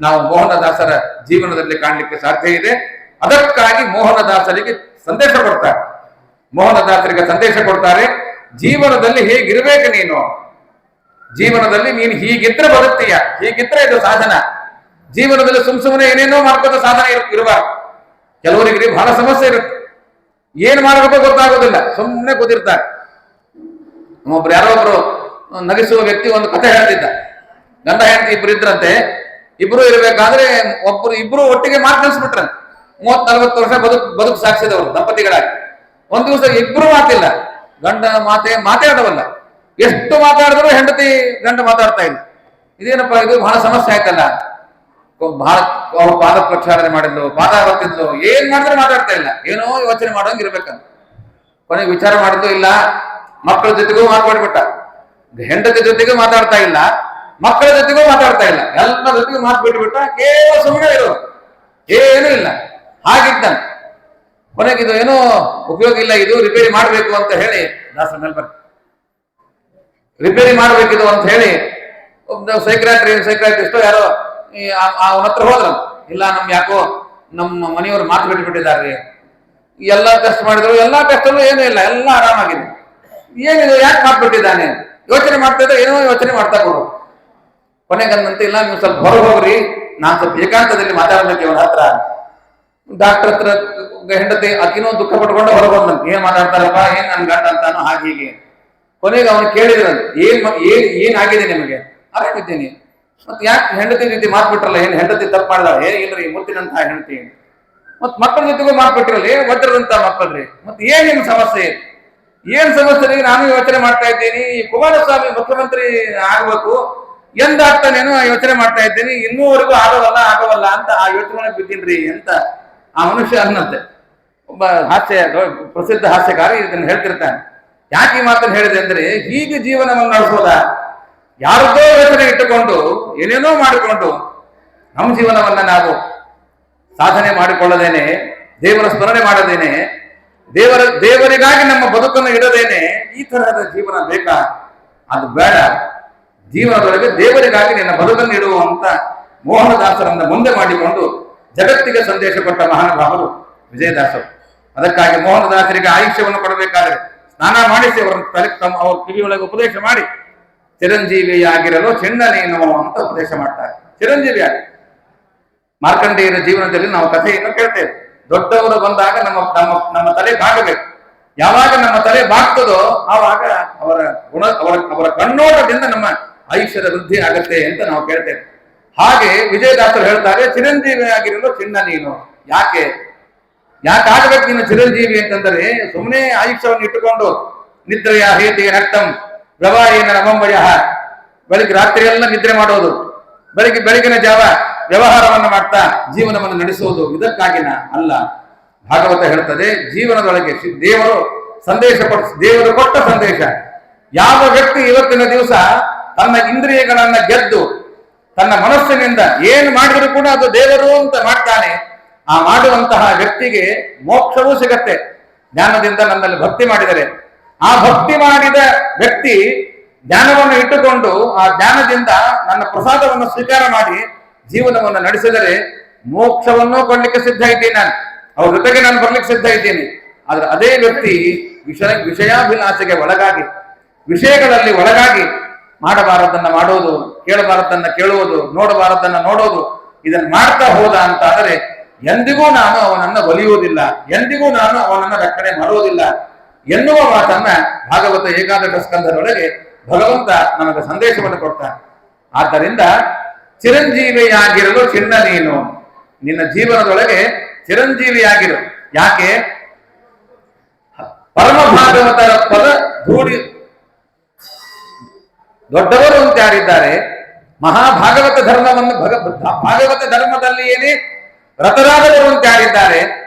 ನಾವು ಮೋಹನದಾಸರ ಜೀವನದಲ್ಲಿ ಕಾಣಲಿಕ್ಕೆ ಸಾಧ್ಯ ಇದೆ. ಅದಕ್ಕಾಗಿ ಮೋಹನದಾಸರಿಗೆ ಸಂದೇಶ ಕೊಡ್ತಾರೆ. ಮೋಹನದಾಸರಿಗೆ ಸಂದೇಶ ಕೊಡ್ತಾರೆ, ಜೀವನದಲ್ಲಿ ಹೇಗಿರ್ಬೇಕು ನೀನು, ಜೀವನದಲ್ಲಿ ನೀನು ಹೀಗಿದ್ರೆ ಬದುಕ್ತೀಯ, ಹೀಗಿದ್ರೆ ಇದು ಸಾಧನ. ಜೀವನದಲ್ಲಿ ಸುಮ್ಮನೆ ಏನೇನೋ ಮಾಡ್ಕೋತ ಸಾಧನೆ ಇರುವ ಕೆಲವರಿಗೆ ಬಹಳ ಸಮಸ್ಯೆ ಇರುತ್ತೆ. ಏನ್ ಮಾಡಬೇಕೋ ಗೊತ್ತಾಗೋದಿಲ್ಲ, ಸುಮ್ಮನೆ ಕೂತಿರ್ತಾರೆ. ಒಬ್ರು ಯಾರೋ ಒಬ್ರು ನಗಿಸುವ ವ್ಯಕ್ತಿ ಒಂದು ಕಥೆ ಹೇಳ್ತಿದ್ದ. ಗಂಡ ಹೆಂಡತಿ ಇಬ್ರು ಇದ್ರಂತೆ. ಇಬ್ರು ಇರ್ಬೇಕಾದ್ರೆ ಇಬ್ರು ಒಟ್ಟಿಗೆ ಮಾತು ನಿಲ್ಸ್ಬಿಟ್ರಂತೆ. 30-40 ವರ್ಷ ಬದುಕು ಸಾಗಿಸಿದವರು ದಂಪತಿಗಳಾಗಿ. ಒಂದ್ ದಿವಸ ಇಬ್ರು ಮಾತಿಲ್ಲ, ಗಂಡ ಮಾತಾಡವಲ್ಲ. ಎಷ್ಟು ಮಾತಾಡಿದ್ರು ಹೆಂಡತಿ ಗಂಡ ಮಾತಾಡ್ತಾ ಇಲ್ಲ. ಇದೇನಪ್ಪ ಇದು ಬಹಳ ಸಮಸ್ಯೆ ಆಯ್ತಲ್ಲ. ಬಹಳ ಪಾದ ಪ್ರಕ್ಷಾಳನೆ ಮಾಡಿದ್ಲು, ಪಾದ ಬರ್ತಿದ್ಲು, ಏನ್ ಮಾಡಿದ್ರೆ ಮಾತಾಡ್ತಾ ಇಲ್ಲ, ಏನೋ ಯೋಚನೆ ಮಾಡೋಂಗ್ ಇರ್ಬೇಕಂತ. ಕೊನೆಗೆ ವಿಚಾರ ಮಾಡಿದ್ದು ಇಲ್ಲ, ಮಕ್ಕಳ ಜೊತೆಗೂ ಮಾತಾಡ್ಬಿಟ್ಟ. ಹೆಂಡತಿ ಜೊತೆಗೂ ಮಾತಾಡ್ತಾ ಇಲ್ಲ, ಮಕ್ಕಳ ಜೊತೆಗೂ ಮಾತಾಡ್ತಾ ಇಲ್ಲ, ಎಲ್ಲ ಜೊತೆಗೂ ಮಾತು ಬಿಟ್ಬಿಟ್ಟ. ಕೇವಲ ಸುಮ್ಮನೆ ಇರೋ, ಏನೂ ಇಲ್ಲ, ಹಾಗಿದ್ದಾನೆ. ಕೊನೆಗೆ ಇದು ಏನೋ ಉಪಯೋಗ ಇಲ್ಲ, ಇದು ರಿಪೇರಿ ಮಾಡ್ಬೇಕು ಅಂತ ಹೇಳಿ ದಾಸರ ಮೇಲೆ ಬರ್ತಾರೆ. ರಿಪೇರಿ ಮಾಡ್ಬೇಕಿದು ಅಂತ ಹೇಳಿ ಒಬ್ಬ ಸೈಕ್ರಾಟಿಸ್ಟು ಯಾರೋ ಅವನ ಹತ್ರ ಹೋದ್ರ. ಇಲ್ಲ, ಯಾಕೋ ನಮ್ಮ ಮನೆಯವರು ಮಾತು ಬಿಟ್ಟುಬಿಟ್ಟಿದ್ದಾರೆ, ಎಲ್ಲಾ ಟೆಸ್ಟ್ ಮಾಡಿದ್ರು, ಎಲ್ಲಾ ಟೆಸ್ಟಲ್ಲೂ ಏನೂ ಇಲ್ಲ, ಎಲ್ಲ ಆರಾಮಾಗಿದೆ. ಏನಿದು, ಯಾಕೆ ಮಾತು ಬಿಟ್ಟಿದ್ದಾನೆ? ಯೋಚನೆ ಮಾಡ್ತಾ ಇದ್ರೆ ಏನೋ ಯೋಚನೆ ಮಾಡ್ತಾ ಕೊಡು. ಕೊನೆಗಂದಂತೆ, ಇಲ್ಲ ನೀವು ಸ್ವಲ್ಪ ಹೊರಗೆ ಹೋಗ್ರಿ, ನಾನು ಸ್ವಲ್ಪ ಏಕಾಂತದಲ್ಲಿ ಮಾತಾಡ್ಬೇಕು ಇವನ ಹತ್ರ. ಡಾಕ್ಟರ್ ಹತ್ರ ಹೆಂಡತಿ ಅಕಿನೂ ದುಃಖ ಪಟ್ಕೊಂಡು ಹೊರಗೆ ಬಂದಂತ. ಏನ್ ಮಾತಾಡ್ತಾರಪ್ಪ, ಏನ್ ನನ್ ಗಂಡ ಅಂತಾನೋ ಹಾಗೆ ಹೀಗೆ. ಕೊನೆಗೆ ಅವನು ಕೇಳಿದ್ರ, ಏನಾಗಿದೆ ನಿಮಗೆ? ಆರಾಮಿದ್ದೀನಿ. ಮತ್ತೆ ಯಾಕೆ ಹೆಂಡತಿ ಜೊತೆ ಮಾತ್ಬಿಟ್ರಲ್ಲ, ಏನ್ ಹೆಂಡತಿ ತಪ್ಪು ಮಾಡಿದಾಳೆ? ಇಲ್ರಿ, ಮುತ್ತಿನಂತಹ ಹೆಂಡತಿ. ಮತ್ ಮಕ್ಕಳ ಜೊತೆಗೂ ಮಾತ್ಬಿಟ್ರಲ್ಲಿ, ವಜ್ರದಂತ ಮಕ್ಕಳ್ರಿ. ಮತ್ತೆ ಏನ್ ನಿಮ್ ಸಮಸ್ಯೆ? ಏನ್ ಸಮಸ್ಯೆ? ನಾನು ಯೋಚನೆ ಮಾಡ್ತಾ ಇದ್ದೀನಿ, ಈ ಕುಮಾರಸ್ವಾಮಿ ಮುಖ್ಯಮಂತ್ರಿ ಆಗ್ಬೇಕು ಎಂದಾಗ್ತಾನೇನೋ ಯೋಚನೆ ಮಾಡ್ತಾ ಇದ್ದೀನಿ, ಇನ್ನೂವರೆಗೂ ಆಗವಲ್ಲ ಅಂತ ಆ ಯೋಚನೆ ಬಿದ್ದೀನ್ರಿ ಅಂತ ಆ ಮನುಷ್ಯ ಅನ್ನಂತೆ. ಒಬ್ಬ ಪ್ರಸಿದ್ಧ ಹಾಸ್ಯಕಾರ ಇದನ್ನು ಹೇಳ್ತಿರ್ತಾನೆ. ಯಾಕೆ ಈ ಮಾತನ್ನು ಹೇಳಿದೆ ಅಂದ್ರೆ, ಹೀಗೆ ಜೀವನವನ್ನು ನಡೆಸೋದ? ಯಾರದ್ದೋ ಯೋಚನೆ ಇಟ್ಟುಕೊಂಡು ಏನೇನೋ ಮಾಡಿಕೊಂಡು ನಮ್ಮ ಜೀವನವನ್ನ ನಾವು ಸಾಧನೆ ಮಾಡಿಕೊಳ್ಳದೇನೆ, ದೇವರ ಸ್ಮರಣೆ ಮಾಡದೇನೆ, ದೇವರಿಗಾಗಿ ನಮ್ಮ ಬದುಕನ್ನು ಇಡದೇನೆ ಈ ತರಹದ ಜೀವನ ಬೇಕಾ? ಅದು ಬೇಡ. ಜೀವನದೊಳಗೆ ದೇವರಿಗಾಗಿ ನಿನ್ನ ಬದುಕನ್ನು ಇಡುವಂತ ಮೋಹನದಾಸರನ್ನ ಮುಂದೆ ಮಾಡಿಕೊಂಡು ಜಗತ್ತಿಗೆ ಸಂದೇಶ ಕೊಟ್ಟ ಮಹಾನುಭಾವರು ವಿಜಯದಾಸರು. ಅದಕ್ಕಾಗಿ ಮೋಹನದಾಸರಿಗೆ ಆಯುಷ್ಯವನ್ನು ಕೊಡಬೇಕಾದರೆ ಸ್ನಾನ ಮಾಡಿಸಿ ಅವ್ರ ಕಿವಿಯೊಳಗೆ ಉಪದೇಶ ಮಾಡಿ ಚಿರಂಜೀವಿಯಾಗಿರಲು ಚೆಂಡ ನೀನು ಅಂತ ಉಪದೇಶ ಮಾಡ್ತಾರೆ. ಚಿರಂಜೀವಿಯಾಗಿ ಮಾರ್ಕಂಡೇಯರ ಜೀವನದಲ್ಲಿ ನಾವು ಕಥೆಯನ್ನು ಕೇಳ್ತೇವೆ. ದೊಡ್ಡವರು ಬಂದಾಗ ನಮ್ಮ ತಲೆ ಬಾಗಬೇಕು. ಯಾವಾಗ ನಮ್ಮ ತಲೆ ಬಾಗ್ತದೋ ಆವಾಗ ಅವರ ಕಣ್ಣೋಟದಿಂದ ನಮ್ಮ ಆಯುಷ್ಯದ ವೃದ್ಧಿ ಆಗತ್ತೆ ಅಂತ ನಾವು ಕೇಳ್ತೇವೆ. ಹಾಗೆ ವಿಜಯದಾಸರು ಹೇಳ್ತಾರೆ, ಚಿರಂಜೀವಿಯಾಗಿರಲು ಚಿನ್ನ ನೀನು. ಯಾಕಾಗಬೇಕು ನೀನು ಚಿರಂಜೀವಿ ಅಂತಂದರೆ, ಸುಮ್ಮನೆ ಆಯುಷ್ಯವನ್ನು ಇಟ್ಟುಕೊಂಡು ನಿದ್ರೆಯ ಹೇತಿಯ ರಕ್ತಂ ವ್ಯವಹಾರೇನ ನವಂಬಯ, ಬೆಳಿಗ್ಗೆ ರಾತ್ರಿ ಎಲ್ಲ ನಿದ್ರೆ ಮಾಡೋದು, ಬೆಳಗಿನ ಜಾವ ವ್ಯವಹಾರವನ್ನು ಮಾಡ್ತಾ ಜೀವನವನ್ನು ನಡೆಸುವುದು, ಇದಕ್ಕಾಗಿನ ಅಲ್ಲ. ಭಾಗವತ ಹೇಳ್ತದೆ, ಜೀವನದೊಳಗೆ ದೇವರು ಕೊಟ್ಟ ಸಂದೇಶ. ಯಾವ ವ್ಯಕ್ತಿ ಇವತ್ತಿನ ದಿವಸ ತನ್ನ ಇಂದ್ರಿಯಗಳನ್ನ ಗೆದ್ದು ತನ್ನ ಮನಸ್ಸಿನಿಂದ ಏನು ಮಾಡಿದರೂ ಕೂಡ ಅದು ದೇವರು ಅಂತ ಮಾಡ್ತಾನೆ, ಆ ಮಾಡುವಂತಹ ವ್ಯಕ್ತಿಗೆ ಮೋಕ್ಷವೂ ಸಿಗತ್ತೆ. ಜ್ಞಾನದಿಂದ ನನ್ನಲ್ಲಿ ಭಕ್ತಿ ಮಾಡಿದರೆ, ಆ ಭಕ್ತಿ ಮಾಡಿದ ವ್ಯಕ್ತಿ ಜ್ಞಾನವನ್ನು ಇಟ್ಟುಕೊಂಡು ಆ ಜ್ಞಾನದಿಂದ ನನ್ನ ಪ್ರಸಾದವನ್ನು ಸ್ವೀಕಾರ ಮಾಡಿ ಜೀವನವನ್ನು ನಡೆಸಿದರೆ ಮೋಕ್ಷವನ್ನು ಕೊಡ್ಲಿಕ್ಕೆ ಸಿದ್ಧ ಇದ್ದೀನಿ ನಾನು, ಅವ್ರ ಜೊತೆಗೆ ನಾನು ಬರ್ಲಿಕ್ಕೆ ಸಿದ್ಧ ಇದ್ದೀನಿ. ಆದ್ರೆ ಅದೇ ವ್ಯಕ್ತಿ ವಿಷಯಾಭಿಲಾಷೆಗೆ ಒಳಗಾಗಿ, ವಿಷಯಗಳಲ್ಲಿ ಒಳಗಾಗಿ ಮಾಡಬಾರದನ್ನ ಮಾಡೋದು, ಕೇಳಬಾರದನ್ನ ಕೇಳುವುದು, ನೋಡಬಾರದನ್ನ ನೋಡೋದು, ಇದನ್ನು ಮಾಡ್ತಾ ಹೋದ ಅಂತ ಆದರೆ ಎಂದಿಗೂ ನಾನು ಅವನನ್ನ ಒಲಿಯುವುದಿಲ್ಲ, ಎಂದಿಗೂ ನಾನು ಅವನನ್ನ ರಕ್ಷಣೆ ಮಾಡುವುದಿಲ್ಲ ಎನ್ನುವ ಮಾತನ್ನ ಭಾಗವತ ಏಕಾದಶ ಸ್ಕಂಧದೊಳಗೆ ಭಗವಂತ ನಮಗೆ ಸಂದೇಶವನ್ನು ಕೊಡ್ತಾನೆ. ಆದ್ದರಿಂದ ಚಿರಂಜೀವಿಯಾಗಿರಲು ಚಿನ್ನ ನೀನು, ನಿನ್ನ ಜೀವನದೊಳಗೆ ಚಿರಂಜೀವಿಯಾಗಿರು. ಯಾಕೆ? ಪರಮ ಭಾಗವತರ ಪದ ಧೂಳಿ ದೊಡ್ಡವರು ಅಂತ ಯಾರಿದ್ದಾರೆ, ಮಹಾಭಾಗವತ ಧರ್ಮವನ್ನು ಭಾಗವತ ಧರ್ಮದಲ್ಲಿ ಏನೇ ರಥರಾದವರು ಅಂತ ಯಾರಿದ್ದಾರೆ,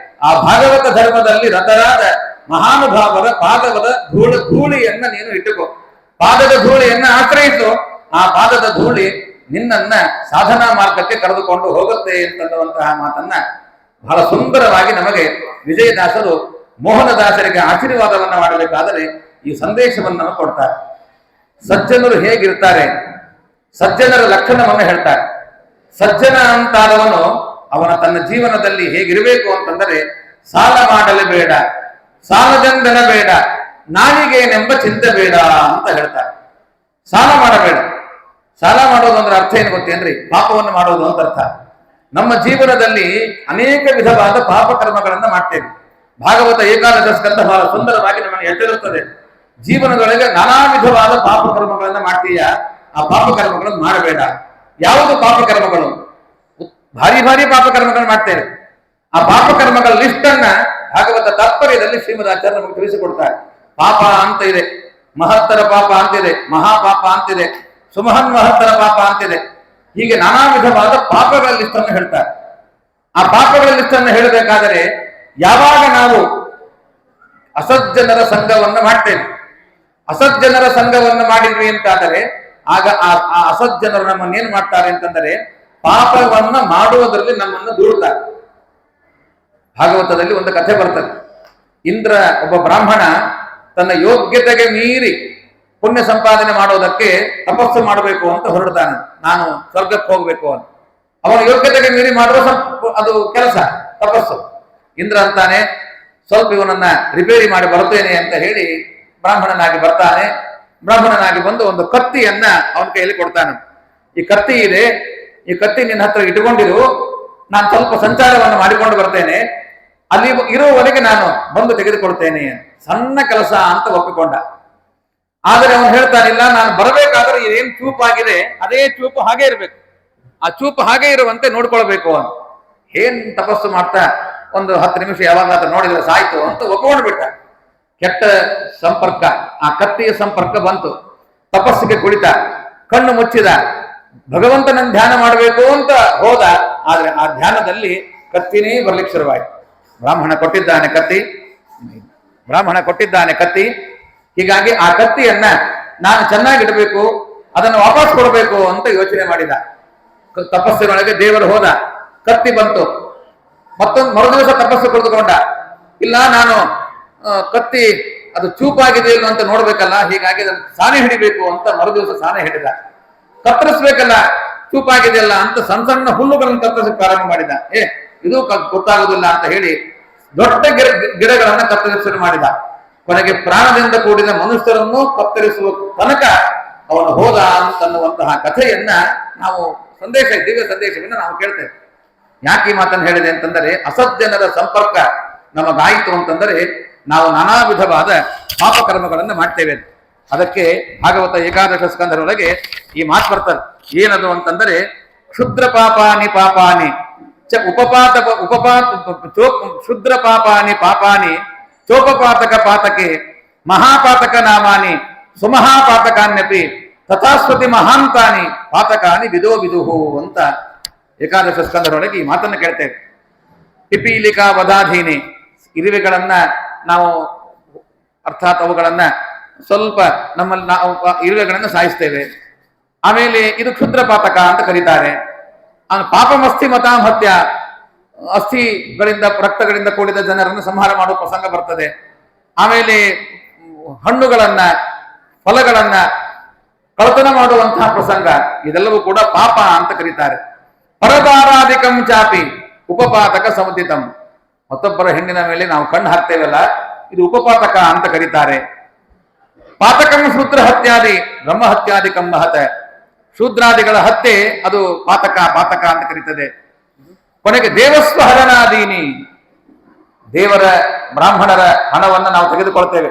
ಆ ಭಾಗವತ ಧರ್ಮದಲ್ಲಿ ರಥರಾದ ಮಹಾನುಭಾವರ ಪಾದದ ಧೂಳಿಯನ್ನ ನೀನು ಇಟ್ಟುಕೋ, ಪಾದದ ಧೂಳಿಯನ್ನ ಆಶ್ರಯಿಸು. ಆ ಪಾದದ ಧೂಳಿ ನಿನ್ನನ್ನ ಸಾಧನಾ ಮಾರ್ಗಕ್ಕೆ ಕರೆದುಕೊಂಡು ಹೋಗುತ್ತೆ ಅಂತನ್ನುವಂತಹ ಮಾತನ್ನ ಬಹಳ ಸುಂದರವಾಗಿ ನಮಗೆ ವಿಜಯದಾಸರು ಮೋಹನದಾಸರಿಗೆ ಆಶೀರ್ವಾದವನ್ನ ಮಾಡಬೇಕಾದರೆ ಈ ಸಂದೇಶವನ್ನು ಕೊಡ್ತಾರೆ. ಸಜ್ಜನರು ಹೇಗಿರ್ತಾರೆ, ಸಜ್ಜನರ ಲಕ್ಷಣವನ್ನು ಹೇಳ್ತಾರೆ. ಸಜ್ಜನ ಅಂತಾದವನು ಅವನ ತನ್ನ ಜೀವನದಲ್ಲಿ ಹೇಗಿರಬೇಕು ಅಂತಂದರೆ, ಸಾಲ ಮಾಡಲು ಬೇಡ, ಸಾಲದಂದನ ಬೇಡ, ನಾನಿಗೇನೆಂಬ ಚಿಂತೆ ಬೇಡ ಅಂತ ಹೇಳ್ತಾರೆ. ಸಾಲ ಮಾಡಬೇಡ. ಸಾಲ ಮಾಡೋದು ಅಂದ್ರೆ ಅರ್ಥ ಏನು ಗೊತ್ತೇನ್ರಿ? ಪಾಪವನ್ನು ಮಾಡೋದು ಅಂತ ಅರ್ಥ. ನಮ್ಮ ಜೀವನದಲ್ಲಿ ಅನೇಕ ವಿಧವಾದ ಪಾಪ ಕರ್ಮಗಳನ್ನ ಮಾಡ್ತೇವೆ. ಭಾಗವತ ಏಕಾದಶ ಸ್ಕಂಧ ಬಹಳ ಸುಂದರವಾಗಿ ನಮ್ಮನ್ನು ಎಚ್ಚರಿಸುತ್ತದೆ. ಜೀವನದೊಳಗೆ ನಾನಾ ವಿಧವಾದ ಪಾಪ ಕರ್ಮಗಳನ್ನ ಮಾಡ್ತೀಯ, ಆ ಪಾಪ ಕರ್ಮಗಳನ್ನು ಮಾಡಬೇಡ. ಯಾವುದು ಪಾಪ ಕರ್ಮಗಳು? ಭಾರಿ ಭಾರಿ ಪಾಪ ಕರ್ಮಗಳನ್ನು ಮಾಡ್ತೇವೆ. ಆ ಪಾಪ ಕರ್ಮಗಳ ಲಿಸ್ಟ್ ಅನ್ನ ಭಾಗವತ ತಾತ್ಪರ್ಯದಲ್ಲಿ ಶ್ರೀಮದಾಚಾರ್ಯ ನಮಗೆ ತಿಳಿಸಿಕೊಡ್ತಾರೆ. ಪಾಪ ಅಂತ ಇದೆ, ಮಹತ್ತರ ಪಾಪ ಅಂತಿದೆ, ಮಹಾಪಾಪ ಅಂತಿದೆ, ಸುಮಹನ್ ಮಹತ್ತರ ಪಾಪ ಅಂತಿದೆ. ಹೀಗೆ ನಾನಾ ವಿಧವಾದ ಪಾಪಗಳ ಲಿಸ್ಟ್ ಅನ್ನು ಹೇಳ್ತಾರೆ. ಆ ಪಾಪಗಳ ಲಿಸ್ಟ್ ಅನ್ನು ಹೇಳಬೇಕಾದರೆ ಯಾವಾಗ ನಾವು ಅಸಜ್ಜನರ ಸಂಘವನ್ನು ಮಾಡ್ತೇವೆ, ಅಸಜ್ಜನರ ಸಂಘವನ್ನು ಮಾಡಿದ್ವಿ ಅಂತಾದರೆ ಆಗ ಆ ಅಸಜ್ಜನರು ನಮ್ಮನ್ನು ಏನ್ ಮಾಡ್ತಾರೆ ಅಂತಂದರೆ ಪಾಪವನ್ನ ಮಾಡುವುದರಲ್ಲಿ ನಮ್ಮನ್ನು ದೂರುತ್ತಾರೆ. ಭಾಗವತದಲ್ಲಿ ಒಂದು ಕಥೆ ಬರ್ತದೆ. ಇಂದ್ರ ಒಬ್ಬ ಬ್ರಾಹ್ಮಣ ತನ್ನ ಯೋಗ್ಯತೆಗೆ ಮೀರಿ ಪುಣ್ಯ ಸಂಪಾದನೆ ಮಾಡೋದಕ್ಕೆ ತಪಸ್ಸು ಮಾಡಬೇಕು ಅಂತ ಹೊರಡ್ತಾನೆ. ನಾನು ಸ್ವರ್ಗಕ್ಕೆ ಹೋಗ್ಬೇಕು ಅಂತ. ಅವನ ಯೋಗ್ಯತೆಗೆ ಮೀರಿ ಮಾಡುವ ಅದು ಕೆಲಸ, ತಪಸ್ಸು. ಇಂದ್ರ ಅಂತಾನೆ, ಸ್ವಲ್ಪ ಇವನನ್ನ ರಿಪೇರಿ ಮಾಡಿ ಬರ್ತೇನೆ ಅಂತ ಹೇಳಿ ಬ್ರಾಹ್ಮಣನಾಗಿ ಬರ್ತಾನೆ. ಬ್ರಾಹ್ಮಣನಾಗಿ ಬಂದು ಒಂದು ಕತ್ತಿಯನ್ನ ಅವನ ಕೈಯಲ್ಲಿ ಕೊಡ್ತಾನೆ. ಈ ಕತ್ತಿ ಇದೆ, ಈ ಕತ್ತಿ ನಿನ್ನ ಹತ್ರ ಇಟ್ಟುಕೊಂಡಿರು, ನಾನು ಸ್ವಲ್ಪ ಸಂಚಾರವನ್ನು ಮಾಡಿಕೊಂಡು ಬರ್ತೇನೆ, ಅಲ್ಲಿ ಇರುವವರೆಗೆ ನಾನು ಬಂದು ತೆಗೆದುಕೊಳ್ತೇನೆ. ಸಣ್ಣ ಕೆಲಸ ಅಂತ ಒಪ್ಪಿಕೊಂಡ. ಆದರೆ ಅವನು ಹೇಳ್ತಾನಿಲ್ಲ, ನಾನು ಬರಬೇಕಾದ್ರೆ ಏನ್ ಚೂಪಾಗಿದೆ ಅದೇ ಚೂಪು ಹಾಗೆ ಇರಬೇಕು, ಆ ಚೂಪು ಹಾಗೆ ಇರುವಂತೆ ನೋಡ್ಕೊಳ್ಬೇಕು ಅಂತ. ಏನ್ ತಪಸ್ಸು ಮಾಡ್ತಾ ಒಂದು 10 ನಿಮಿಷ ಯಾವಾಗಾದ್ರೂ ನೋಡಿದ್ರೆ ಸಾಯ್ತು ಅಂತ ಒಪ್ಕೊಂಡು ಬಿಟ್ಟ. ಕೆಟ್ಟ ಸಂಪರ್ಕ, ಆ ಕತ್ತಿಯ ಸಂಪರ್ಕ ಬಂತು. ತಪಸ್ಸಿಗೆ ಕುಳಿತ, ಕಣ್ಣು ಮುಚ್ಚಿದ, ಭಗವಂತನನ್ನು ಧ್ಯಾನ ಮಾಡಬೇಕು ಅಂತ ಹೋದ. ಆದ್ರೆ ಆ ಧ್ಯಾನದಲ್ಲಿ ಕತ್ತಿನೇ ಬರ್ಲಿಕ್ಕೆ ಶುರುವಾಯಿತು. ಬ್ರಾಹ್ಮಣ ಕೊಟ್ಟಿದ್ದಾನೆ ಕತ್ತಿ. ಹೀಗಾಗಿ ಆ ಕತ್ತಿಯನ್ನ ನಾನು ಚೆನ್ನಾಗಿಡಬೇಕು, ಅದನ್ನು ವಾಪಸ್ ಕೊಡಬೇಕು ಅಂತ ಯೋಚನೆ ಮಾಡಿದ. ತಪಸ್ಸಿನೊಳಗೆ ದೇವರು ಹೋದ, ಕತ್ತಿ ಬಂತು. ಮತ್ತೊಂದು ಮರುದಿವಸ ತಪಸ್ಸು ಕುಳಿತುಕೊಂಡ. ಇಲ್ಲ, ನಾನು ಕತ್ತಿ ಅದು ಚೂಪಾಗಿದೆ ಇಲ್ಲ ಅಂತ ನೋಡ್ಬೇಕಲ್ಲ, ಹೀಗಾಗಿ ಅದನ್ನು ಸಾನೆ ಹಿಡಿಬೇಕು ಅಂತ ಮರುದಿವಸ ಸಾನೆ ಹಿಡಿದ. ಕತ್ತರಿಸ್ಬೇಕಲ್ಲ, ಚೂಪಾಗಿದೆಯಲ್ಲ ಅಂತ ಸಣ್ಣ ಸಣ್ಣ ಹುಲ್ಲುಗಳನ್ನು ಕತ್ತರಿಸಿ ಪ್ರಾರಂಭ ಮಾಡಿದ. ಇದು ಗೊತ್ತಾಗುದಿಲ್ಲ ಅಂತ ಹೇಳಿ ದೊಡ್ಡ ಗಿಡಗಳನ್ನ ಕತ್ತರಿಸಲು ಮಾಡಿದ. ಕೊನೆಗೆ ಪ್ರಾಣದಿಂದ ಕೂಡಿದ ಮನುಷ್ಯರನ್ನು ಕತ್ತರಿಸುವ ತನಕ ಅವನು ಹೋದ ಅಂತನ್ನುವಂತಹ ಕಥೆಯನ್ನ ನಾವು ದಿವ್ಯ ಸಂದೇಶವನ್ನು ನಾವು ಕೇಳ್ತೇವೆ. ಯಾಕೆ ಈ ಮಾತನ್ನು ಹೇಳಿದೆ ಅಂತಂದರೆ, ಅಸಜ್ಜನರ ಸಂಪರ್ಕ ನಮಗಾಯಿತು ಅಂತಂದರೆ ನಾವು ನಾನಾ ವಿಧವಾದ ಪಾಪಕರ್ಮಗಳನ್ನು ಮಾಡ್ತೇವೆ. ಅದಕ್ಕೆ ಭಾಗವತ ಏಕಾದಶ ಸ್ಕಂಧರೊಳಗೆ ಈ ಮಾತು ಬರ್ತದೆ. ಏನದು ಅಂತಂದರೆ, ಕ್ಷುದ್ರ ಪಾಪಾನಿ ಕ್ಷುದ್ರ ಪಾಪಾನಿ ಪಾಪಾನಿ ಚೋಪಪಾತಕ ಪಾತಕೆ ಮಹಾಪಾತಕ ನಾಮಾನಿ ಸುಮಹಾಪಾತಕಾನ್ಯಪಿ ತಥಾಸ್ವತಿ ಮಹಾಂತಾನಿ ಪಾತಕಾನಿ ವಿದೋ ವಿದುಹು ಅಂತ ಏಕಾದಶ ಸ್ಕಂಧರೊಳಗೆ ಈ ಮಾತನ್ನು ಕೇಳ್ತೇವೆ. ಪಿಪೀಲಿಕಾ ವಧಾಧೀನಿ, ಇರುವೆಗಳನ್ನ ನಾವು ಅರ್ಥಾತ್ ಅವುಗಳನ್ನ ಸ್ವಲ್ಪ ನಮ್ಮಲ್ಲಿ ನಾವು ಇರುವೆಗಳನ್ನ ಸಾಯಿಸ್ತೇವೆ. ಆಮೇಲೆ ಇದು ಕ್ಷುದ್ರ ಪಾತಕ ಅಂತ ಕರೀತಾರೆ. ಪಾಪಮಸ್ತಿ ಮತಾಮಹತ್ಯ, ಅಸ್ಥಿಗಳಿಂದ ರಕ್ತಗಳಿಂದ ಕೂಡಿದ ಜನರನ್ನು ಸಂಹಾರ ಮಾಡುವ ಪ್ರಸಂಗ ಬರ್ತದೆ. ಆಮೇಲೆ ಹಣ್ಣುಗಳನ್ನ ಫಲಗಳನ್ನ ಕಳತನ ಮಾಡುವಂತಹ ಪ್ರಸಂಗ, ಇದೆಲ್ಲವೂ ಕೂಡ ಪಾಪ ಅಂತ ಕರೀತಾರೆ. ಪರದಾರಾಧಿಕಂ ಚಾಪಿ ಉಪಪಾತಕ ಸಮುದಿತಂ, ಮತ್ತೊಬ್ಬರ ಹೆಣ್ಣಿನ ಮೇಲೆ ನಾವು ಕಣ್ಣು ಹಾಕ್ತೇವಲ್ಲ, ಇದು ಉಪಪಾತಕ ಅಂತ ಕರೀತಾರೆ. ಪಾತಕಂ ಶೂದ್ರ ಹತ್ಯಾದಿ ಬ್ರಹ್ಮ ಹತ್ಯಾದಿಕಂ ಮಹತ, ಶೂದ್ರಾದಿಗಳ ಹತ್ಯೆ ಅದು ಪಾತಕ ಅಂತ ಕರೀತದೆ. ಕೊನೆಗೆ ದೇವಸ್ವ ಹರಣಾದೀನಿ, ದೇವರ ಬ್ರಾಹ್ಮಣರ ಹಣವನ್ನು ನಾವು ತೆಗೆದುಕೊಳ್ತೇವೆ.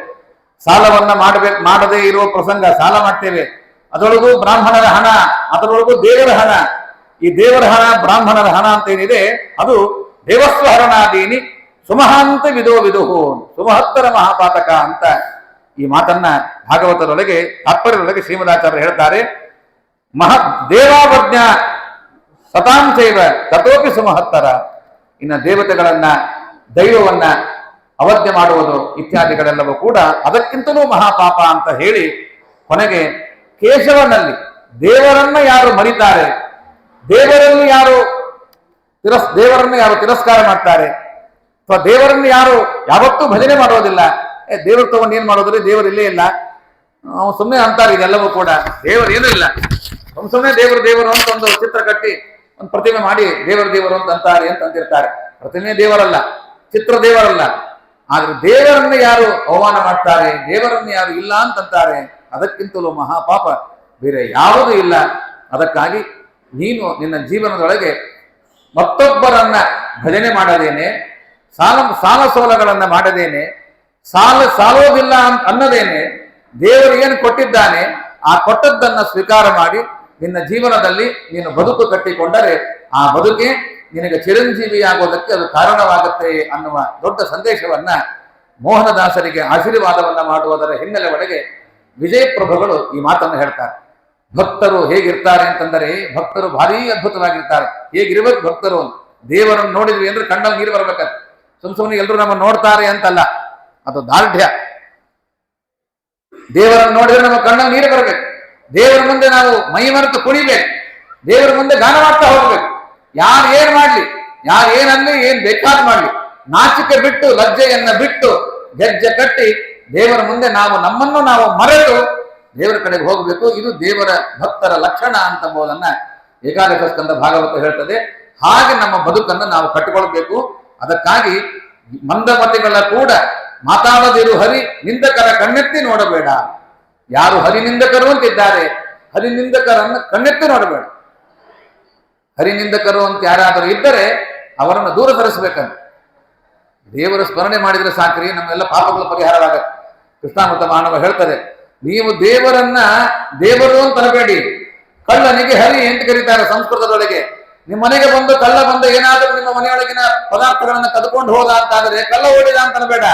ಸಾಲವನ್ನ ಮಾಡದೇ ಇರುವ ಪ್ರಸಂಗ ಸಾಲ ಮಾಡ್ತೇವೆ, ಅದರೊಳಗೂ ಬ್ರಾಹ್ಮಣರ ಹಣ, ಅದರೊಳಗೂ ದೇವರ ಹಣ. ಈ ದೇವರ ಹಣ ಬ್ರಾಹ್ಮಣರ ಹಣ ಅಂತ ಏನಿದೆ ಅದು ದೇವಸ್ವ ಹರಣಾದೀನಿ ಸುಮಹಾಂತ ವಿದುಹು, ಸುಮಹತ್ತರ ಮಹಾಪಾತಕ ಅಂತ ಈ ಮಾತನ್ನ ಭಾಗವತದೊಳಗೆ ತಾತ್ಪರ್ಯದೊಳಗೆ ಶ್ರೀಮದಾಚಾರ್ಯರು ಹೇಳ್ತಾರೆ. ದೇವಾವಜ್ಞ ಸತಾಂಶೈವ ತಥೋಪಿ ಸುಮಹತ್ತರ. ಇನ್ನು ದೇವತೆಗಳನ್ನ ದೈವವನ್ನ ಅವಜ್ಞೆ ಮಾಡುವುದು ಇತ್ಯಾದಿಗಳೆಲ್ಲವೂ ಕೂಡ ಅದಕ್ಕಿಂತಲೂ ಮಹಾಪಾಪ ಅಂತ ಹೇಳಿ ಕೊನೆಗೆ ಕೇಶವನಲ್ಲಿ ದೇವರನ್ನ ಯಾರು ಮರಿತಾರೆ, ದೇವರನ್ನು ಯಾರು ತಿರಸ್ಕಾರ ಮಾಡ್ತಾರೆ, ಅಥವಾ ದೇವರನ್ನು ಯಾರು ಯಾವತ್ತೂ ಭಜನೆ ಮಾಡೋದಿಲ್ಲ, ದೇವರು ತಗೊಂಡು ಏನ್ ಮಾಡೋದ್ರಿ, ದೇವರು ಇಲ್ಲೇ ಇಲ್ಲ, ಅವ್ನು ಸುಮ್ಮನೆ ಅಂತಾರೆ. ಇದೆಲ್ಲವೂ ಕೂಡ ದೇವರೇನೂ ಇಲ್ಲ, ಸುಮ್ಮನೆ ದೇವರು ಅಂತ ಒಂದು ಚಿತ್ರ ಕಟ್ಟಿ ಒಂದು ಪ್ರತಿಮೆ ಮಾಡಿ ದೇವರು ಅಂತ ಅಂತಾರೆ ಅಂತ ಅಂತಿರ್ತಾರೆ. ಪ್ರತಿಮೆ ದೇವರಲ್ಲ, ಚಿತ್ರ ದೇವರಲ್ಲ. ಆದ್ರೆ ದೇವರನ್ನು ಯಾರು ಅವಮಾನ ಮಾಡ್ತಾರೆ, ದೇವರನ್ನು ಯಾರು ಇಲ್ಲ ಅಂತಂತಾರೆ, ಅದಕ್ಕಿಂತಲೂ ಮಹಾಪಾಪ ಬೇರೆ ಯಾವುದೂ ಇಲ್ಲ. ಅದಕ್ಕಾಗಿ ನೀನು ನಿನ್ನ ಜೀವನದೊಳಗೆ ಮತ್ತೊಬ್ಬರನ್ನ ಭಜನೆ ಮಾಡದೇನೆ, ಸಾಲ ಸೋಲಗಳನ್ನ ಮಾಡದೇನೆ, ಸಾಲೋದಿಲ್ಲ ಅನ್ನದೇನೆ, ದೇವರು ಏನು ಕೊಟ್ಟಿದ್ದಾನೆ ಆ ಕೊಟ್ಟದ್ದನ್ನ ಸ್ವೀಕಾರ ಮಾಡಿ ನಿನ್ನ ಜೀವನದಲ್ಲಿ ನೀನು ಬದುಕು ಕಟ್ಟಿಕೊಂಡರೆ ಆ ಬದುಕೆ ನಿನಗೆ ಚಿರಂಜೀವಿಯಾಗೋದಕ್ಕೆ ಅದು ಕಾರಣವಾಗುತ್ತೆ ಅನ್ನುವ ದೊಡ್ಡ ಸಂದೇಶವನ್ನ ಮೋಹನದಾಸರಿಗೆ ಆಶೀರ್ವಾದವನ್ನ ಮಾಡುವುದರ ಹಿನ್ನೆಲೆ ಒಳಗೆ ವಿಜಯ ಪ್ರಭುಗಳು ಈ ಮಾತನ್ನು ಹೇಳ್ತಾರೆ. ಭಕ್ತರು ಹೇಗಿರ್ತಾರೆ ಅಂತಂದರೆ, ಭಕ್ತರು ಭಾರೀ ಅದ್ಭುತವಾಗಿರ್ತಾರೆ. ಹೇಗಿರ್ಬೇಕು ಭಕ್ತರು? ದೇವರನ್ನು ನೋಡಿದ್ವಿ ಅಂದ್ರೆ ಕಣ್ಣಲ್ಲಿ ನೀರು ಬರ್ಬೇಕಂತ. ಸುಮ್ಮನೆ ಎಲ್ಲರೂ ನಮ್ಮ ನೋಡ್ತಾರೆ ಅಂತಲ್ಲ, ಅದು ದಾರ್ಢ್ಯ. ದೇವರನ್ನು ನೋಡಿದ್ರೆ ನಮ್ಮ ಕಣ್ಣಲ್ಲಿ ನೀರು ಬರಬೇಕು. ದೇವರ ಮುಂದೆ ನಾವು ಮೈ ಮರೆತು ಕುಣಿಬೇಕು, ದೇವರ ಮುಂದೆ ಗಾನ ಮಾಡ್ತಾ ಹೋಗ್ಬೇಕು. ಯಾರು ಏನ್ ಮಾಡ್ಲಿ, ಯಾರು ಏನನ್ಲಿ, ಏನ್ ಬೇಕಾದ್ ಮಾಡ್ಲಿ, ನಾಚಿಕೆ ಬಿಟ್ಟು ಲಜ್ಜೆಯನ್ನ ಬಿಟ್ಟು ಗೆಜ್ಜೆ ಕಟ್ಟಿ ದೇವರ ಮುಂದೆ ನಮ್ಮನ್ನು ನಾವು ಮರೆತು ದೇವರ ಕಡೆಗೆ ಹೋಗಬೇಕು. ಇದು ದೇವರ ಭಕ್ತರ ಲಕ್ಷಣ ಅಂತಂಬುದನ್ನ ಏಕಾದಶ ಸ್ಕಂದ ಭಾಗವತ ಹೇಳ್ತದೆ. ಹಾಗೆ ನಮ್ಮ ಬದುಕನ್ನು ನಾವು ಕಟ್ಟಿಕೊಳ್ಬೇಕು. ಅದಕ್ಕಾಗಿ ಮಂದಮತಿಗಳ ಕೂಡ ಮಾತಾಡದಿರು ಹರಿ, ನಿಂದಕರ ಕಣ್ಣೆತ್ತಿ ನೋಡಬೇಡ. ಯಾರು ಹರಿನಿಂದಕರು ಅಂತಿದ್ದಾರೆ, ಹರಿನಿಂದಕರನ್ನು ಕಣ್ಣೆತ್ತಿ ನೋಡಬೇಡ. ಹರಿನಿಂದಕರು ಅಂತ ಯಾರಾದರೂ ಇದ್ದರೆ ಅವರನ್ನು ದೂರ ಸರಿಸಬೇಕಂತ. ದೇವರ ಸ್ಮರಣೆ ಮಾಡಿದ್ರೆ ಸಾಕ್ರಿ, ನಮ್ಮೆಲ್ಲ ಪಾಪಗಳ ಪರಿಹಾರವಾಗತ್ತೆ. ಕೃಷ್ಣಾಮೃತ ಮಾನವ ಹೇಳ್ತದೆ, ನೀವು ದೇವರನ್ನ ದೇವರು ಅಂತ ಅನ್ಬೇಡಿ, ಕಳ್ಳನಿಗೆ ಹರಿ ಅಂತ ಕರೀತಾರೆ ಸಂಸ್ಕೃತದೊಳಗೆ. ನಿಮ್ಮ ಮನೆಗೆ ಬಂದು ಕಳ್ಳ ಬಂದು ಏನಾದರೂ ನಿಮ್ಮ ಮನೆಯೊಳಗಿನ ಪದಾರ್ಥಗಳನ್ನು ಕದ್ಕೊಂಡು ಹೋದ ಅಂತಾದರೆ ಕಳ್ಳ ಓಡಿದ ಅಂತ ಅನ್ಬೇಡ,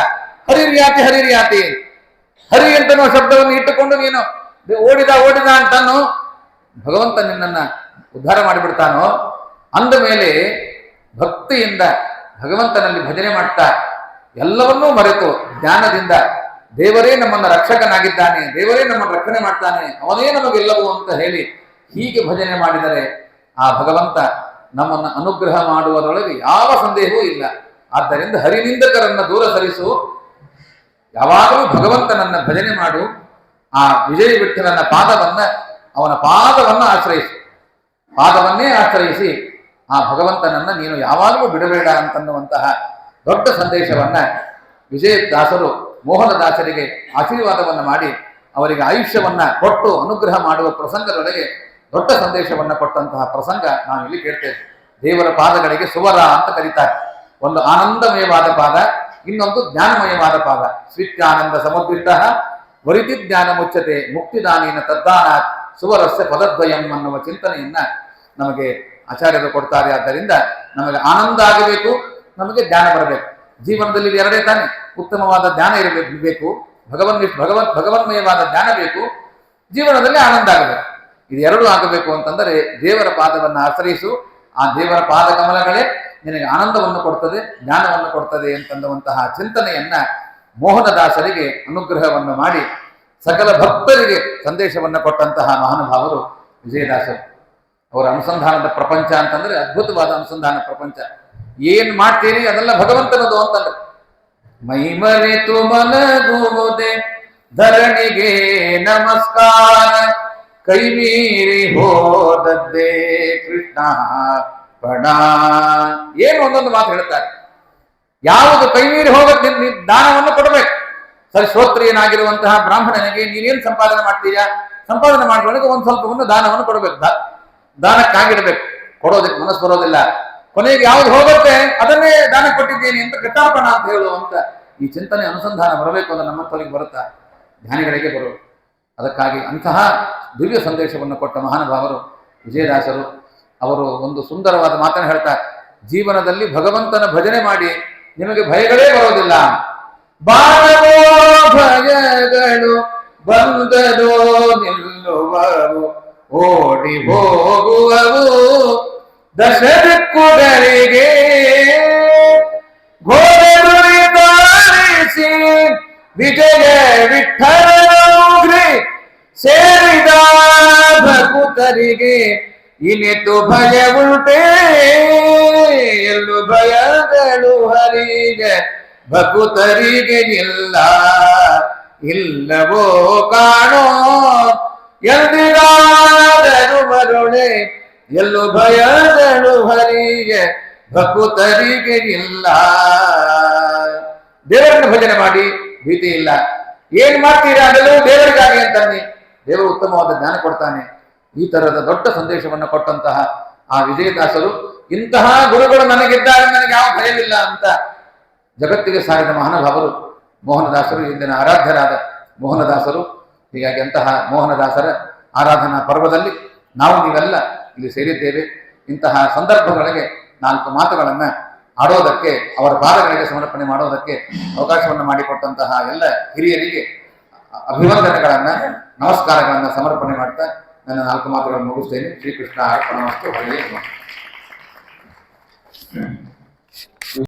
ಹರಿರ್ಯಾತಿ ಹರಿರ್ಯಾತಿ, ಹರಿ ಅಂತನೋ ಶಬ್ದವನ್ನು ಇಟ್ಟುಕೊಂಡು ನೀನು ಓಡಿದ ಅಂತಾನು ಭಗವಂತ ನಿನ್ನನ್ನ ಉದ್ಧಾರ ಮಾಡಿಬಿಡ್ತಾನೋ. ಅಂದ ಮೇಲೆ ಭಕ್ತಿಯಿಂದ ಭಗವಂತನಲ್ಲಿ ಭಜನೆ ಮಾಡ್ತಾ ಎಲ್ಲವನ್ನೂ ಮರೆತು ಜ್ಞಾನದಿಂದ ದೇವರೇ ನಮ್ಮನ್ನ ರಕ್ಷಕನಾಗಿದ್ದಾನೆ, ದೇವರೇ ನಮ್ಮನ್ನು ರಕ್ಷಣೆ ಮಾಡ್ತಾನೆ, ಅವನೇ ನಮಗೆಲ್ಲವೂ ಅಂತ ಹೇಳಿ ಹೀಗೆ ಭಜನೆ ಮಾಡಿದರೆ ಆ ಭಗವಂತ ನಮ್ಮನ್ನು ಅನುಗ್ರಹ ಮಾಡುವುದರೊಳಗೆ ಯಾವ ಸಂದೇಹವೂ ಇಲ್ಲ. ಆದ್ದರಿಂದ ಹರಿನಿಂದಕರನ್ನ ದೂರ ಸರಿಸು, ಯಾವಾಗಲೂ ಭಗವಂತನನ್ನ ಭಜನೆ ಮಾಡು. ಆ ವಿಜಯ ವಿಠಲನ ಅವನ ಪಾದವನ್ನ ಪಾದವನ್ನೇ ಆಶ್ರಯಿಸಿ ಆ ಭಗವಂತನನ್ನ ನೀನು ಯಾವಾಗಲೂ ಬಿಡಬೇಡ ಅಂತನ್ನುವಂತಹ ದೊಡ್ಡ ಸಂದೇಶವನ್ನ ವಿಜಯದಾಸರು ಮೋಹನದಾಸರಿಗೆ ಆಶೀರ್ವಾದವನ್ನ ಮಾಡಿ ಅವರಿಗೆ ಆಯುಷ್ಯವನ್ನ ಕೊಟ್ಟು ಅನುಗ್ರಹ ಮಾಡುವ ಪ್ರಸಂಗದೊಳಗೆ ದೊಡ್ಡ ಸಂದೇಶವನ್ನ ಕೊಟ್ಟಂತಹ ಪ್ರಸಂಗ ನಾವು ಇಲ್ಲಿ ಕೇಳ್ತೇವೆ. ದೇವರ ಪಾದಗಳಿಗೆ ಸುವರ ಅಂತ ಕರೀತಾರೆ. ಒಂದು ಆನಂದಮಯವಾದ ಪಾದ, ಇನ್ನೊಂದು ಜ್ಞಾನಮಯವಾದ ಪಾದ. ಸ್ವಿತ್ಯಾನಂದ ಸಮುದ್ರಿಷ್ಟ ವರಿತಿ ಜ್ಞಾನ ಮುಚ್ಚತೆ ಮುಕ್ತಿದಾನೇನ ತದ್ದಾನ ಸುವರಸ್ಯ ಪದದ್ವಯಂ ಅನ್ನುವ ಚಿಂತನೆಯನ್ನ ನಮಗೆ ಆಚಾರ್ಯರು ಕೊಡ್ತಾರೆ. ಆದ್ದರಿಂದ ನಮಗೆ ಆನಂದ ಆಗಬೇಕು, ನಮಗೆ ಜ್ಞಾನ ಬರಬೇಕು. ಜೀವನದಲ್ಲಿ ಎರಡೇ ತಾನೆ, ಉತ್ತಮವಾದ ಜ್ಞಾನ ಇರಬೇಕು, ಭಗವನ್ಮಯವಾದ ಜ್ಞಾನ ಬೇಕು, ಜೀವನದಲ್ಲಿ ಆನಂದ ಆಗಬೇಕು. ಇದು ಎರಡೂ ಆಗಬೇಕು ಅಂತಂದರೆ ದೇವರ ಪಾದವನ್ನು ಆಶ್ರಯಿಸು. ಆ ದೇವರ ಪಾದ ಕಮಲಗಳೇ ನಿನಗೆ ಆನಂದವನ್ನು ಕೊಡ್ತದೆ, ಜ್ಞಾನವನ್ನು ಕೊಡ್ತದೆ ಅಂತನ್ನುವಂತಹ ಚಿಂತನೆಯನ್ನ ಮೋಹನದಾಸರಿಗೆ ಅನುಗ್ರಹವನ್ನು ಮಾಡಿ ಸಕಲ ಭಕ್ತರಿಗೆ ಸಂದೇಶವನ್ನು ಕೊಟ್ಟಂತಹ ಮಹಾನುಭಾವರು ವಿಜಯದಾಸರು. ಅವರ ಅನುಸಂಧಾನದ ಪ್ರಪಂಚ ಅಂತಂದ್ರೆ ಅದ್ಭುತವಾದ ಅನುಸಂಧಾನ ಪ್ರಪಂಚ. ಏನ್ ಮಾಡ್ತೀರಿ ಅದೆಲ್ಲ ಭಗವಂತನದು ಅಂತಂದ್ರೆ, ಮೈ ಮರೆತು ಮಲಗುವುದೇ ಧರಣಿಗೆ ನಮಸ್ಕಾರ, ಕೈ ಮೀರಿ ಹೋದದ್ದೇ ಕೃಷ್ಣ ಪಣ. ಏನು ಒಂದೊಂದು ಮಾತು ಹೇಳ್ತಾರೆ. ಯಾವುದು ಕೈ ಮೀರಿ ಹೋಗದ್ ದಾನವನ್ನು ಕೊಡಬೇಕು. ಸರಿ, ಶ್ರೋತ್ರಿಯನಾಗಿರುವಂತಹ ಬ್ರಾಹ್ಮಣನಿಗೆ ನೀನೇನು ಸಂಪಾದನೆ ಮಾಡ್ತೀಯಾ, ಸಂಪಾದನೆ ಮಾಡುವಾಗ ಒಂದು ಸ್ವಲ್ಪವನ್ನು ದಾನವನ್ನು ಕೊಡಬೇಕು. ದಾನಕ್ಕಾಗಿಡಬೇಕು, ಕೊಡೋದಕ್ಕೆ ಮನಸ್ಸು ಬರೋದಿಲ್ಲ. ಕೊನೆಗೆ ಯಾವ್ದು ಹೋಗುತ್ತೆ ಅದನ್ನೇ ದಾನ ಕೊಟ್ಟಿದ್ದೇನೆ ಅಂತ ಕೃತಾರ್ಪಣ ಅಂತ ಹೇಳುವಂತ ಈ ಚಿಂತನೆ ಅನುಸಂಧಾನ ಬರಬೇಕು ಅಂತ ನಮ್ಮಂತವರಿಗೆ ಬರುತ್ತಾ? ಜ್ಞಾನಿಗಳಿಗೆ ಬರುವುದು. ಅದಕ್ಕಾಗಿ ಅಂತಹ ದಿವ್ಯ ಸಂದೇಶವನ್ನು ಕೊಟ್ಟ ಮಹಾನುಭಾವರು ವಿಜಯದಾಸರು. ಅವರು ಒಂದು ಸುಂದರವಾದ ಮಾತನ್ನು ಹೇಳ್ತಾರೆ, ಜೀವನದಲ್ಲಿ ಭಗವಂತನ ಭಜನೆ ಮಾಡಿ ನಿಮಗೆ ಭಯಗಳೇ ಬರೋದಿಲ್ಲ. ಬಾಳವೋ ಭಯಗಳು ಬಂದರೋ ನಿಲ್ಲುವವು, ಓಡಿ ಹೋಗುವವು ದಶದಿಕ್ಕುಗಳಿಗೆ. ಘೋರಗುರಿಸಿ ವಿಜಯ ವಿಠಲನೌಘ್ರಿ ಸೇರಿದ ಭಕುತರಿಗೆ ಇನಿತು ಭಯ ಉಂಟೆ, ಎಲ್ಲು ಭಯಗಳು ಹರಿಗೆ ಭಕುತರಿಗೆ ಇಲ್ಲ. ಇಲ್ಲವೋ ಕಾಣೋ ಎಂದಿಗಾದರೂ ಮರುಳೆ, ಎಲ್ಲು ಭಯಗಳು ಹರಿಗೆ ಭಕುತರಿಗೆ ಇಲ್ಲ. ದೇವರನ್ನು ಭಜನೆ ಮಾಡಿ ಭೀತಿ ಇಲ್ಲ. ಏನ್ ಮಾಡ್ತೀರಾ ಅದೆಲ್ಲವೂ ದೇವರಿಗಾಗಿ ಅಂತಾನೆ. ದೇವರು ಉತ್ತಮವಾದ ಜ್ಞಾನ ಕೊಡ್ತಾನೆ. ಈ ತರದ ದೊಡ್ಡ ಸಂದೇಶವನ್ನು ಕೊಟ್ಟಂತಹ ಆ ವಿಜಯದಾಸರು, ಇಂತಹ ಗುರುಗಳು ನನಗಿದ್ದಾರೆ, ನನಗೆ ಯಾವ ಭಯವಿಲ್ಲ ಅಂತ ಜಗತ್ತಿಗೆ ಸಾರಿದ ಮಹಾನುಭಾವರು ಮೋಹನದಾಸರು, ಇಂದಿನ ಆರಾಧ್ಯರಾದ ಮೋಹನದಾಸರು. ಹೀಗಾಗಿ ಅಂತಹ ಮೋಹನದಾಸರ ಆರಾಧನಾ ಪರ್ವದಲ್ಲಿ ನಾವು ನೀವೆಲ್ಲ ಇಲ್ಲಿ ಸೇರಿದ್ದೇವೆ. ಇಂತಹ ಸಂದರ್ಭಗಳಿಗೆ 4 ಮಾತುಗಳನ್ನು ಆಡೋದಕ್ಕೆ, ಅವರ ಪಾದಗಳಿಗೆ ಸಮರ್ಪಣೆ ಮಾಡೋದಕ್ಕೆ ಅವಕಾಶವನ್ನು ಮಾಡಿಕೊಟ್ಟಂತಹ ಎಲ್ಲ ಹಿರಿಯರಿಗೆ ಅಭಿವಂದನೆಗಳನ್ನ, ನಮಸ್ಕಾರಗಳನ್ನ ಸಮರ್ಪಣೆ ಮಾಡ್ತಾ ನನ್ನ 4 ಮಾತುಗಳನ್ನು ಮುಗಿಸ್ತೇನೆ. ಶ್ರೀಕೃಷ್ಣ ಅರ್ಪಣಮಸ್ತು.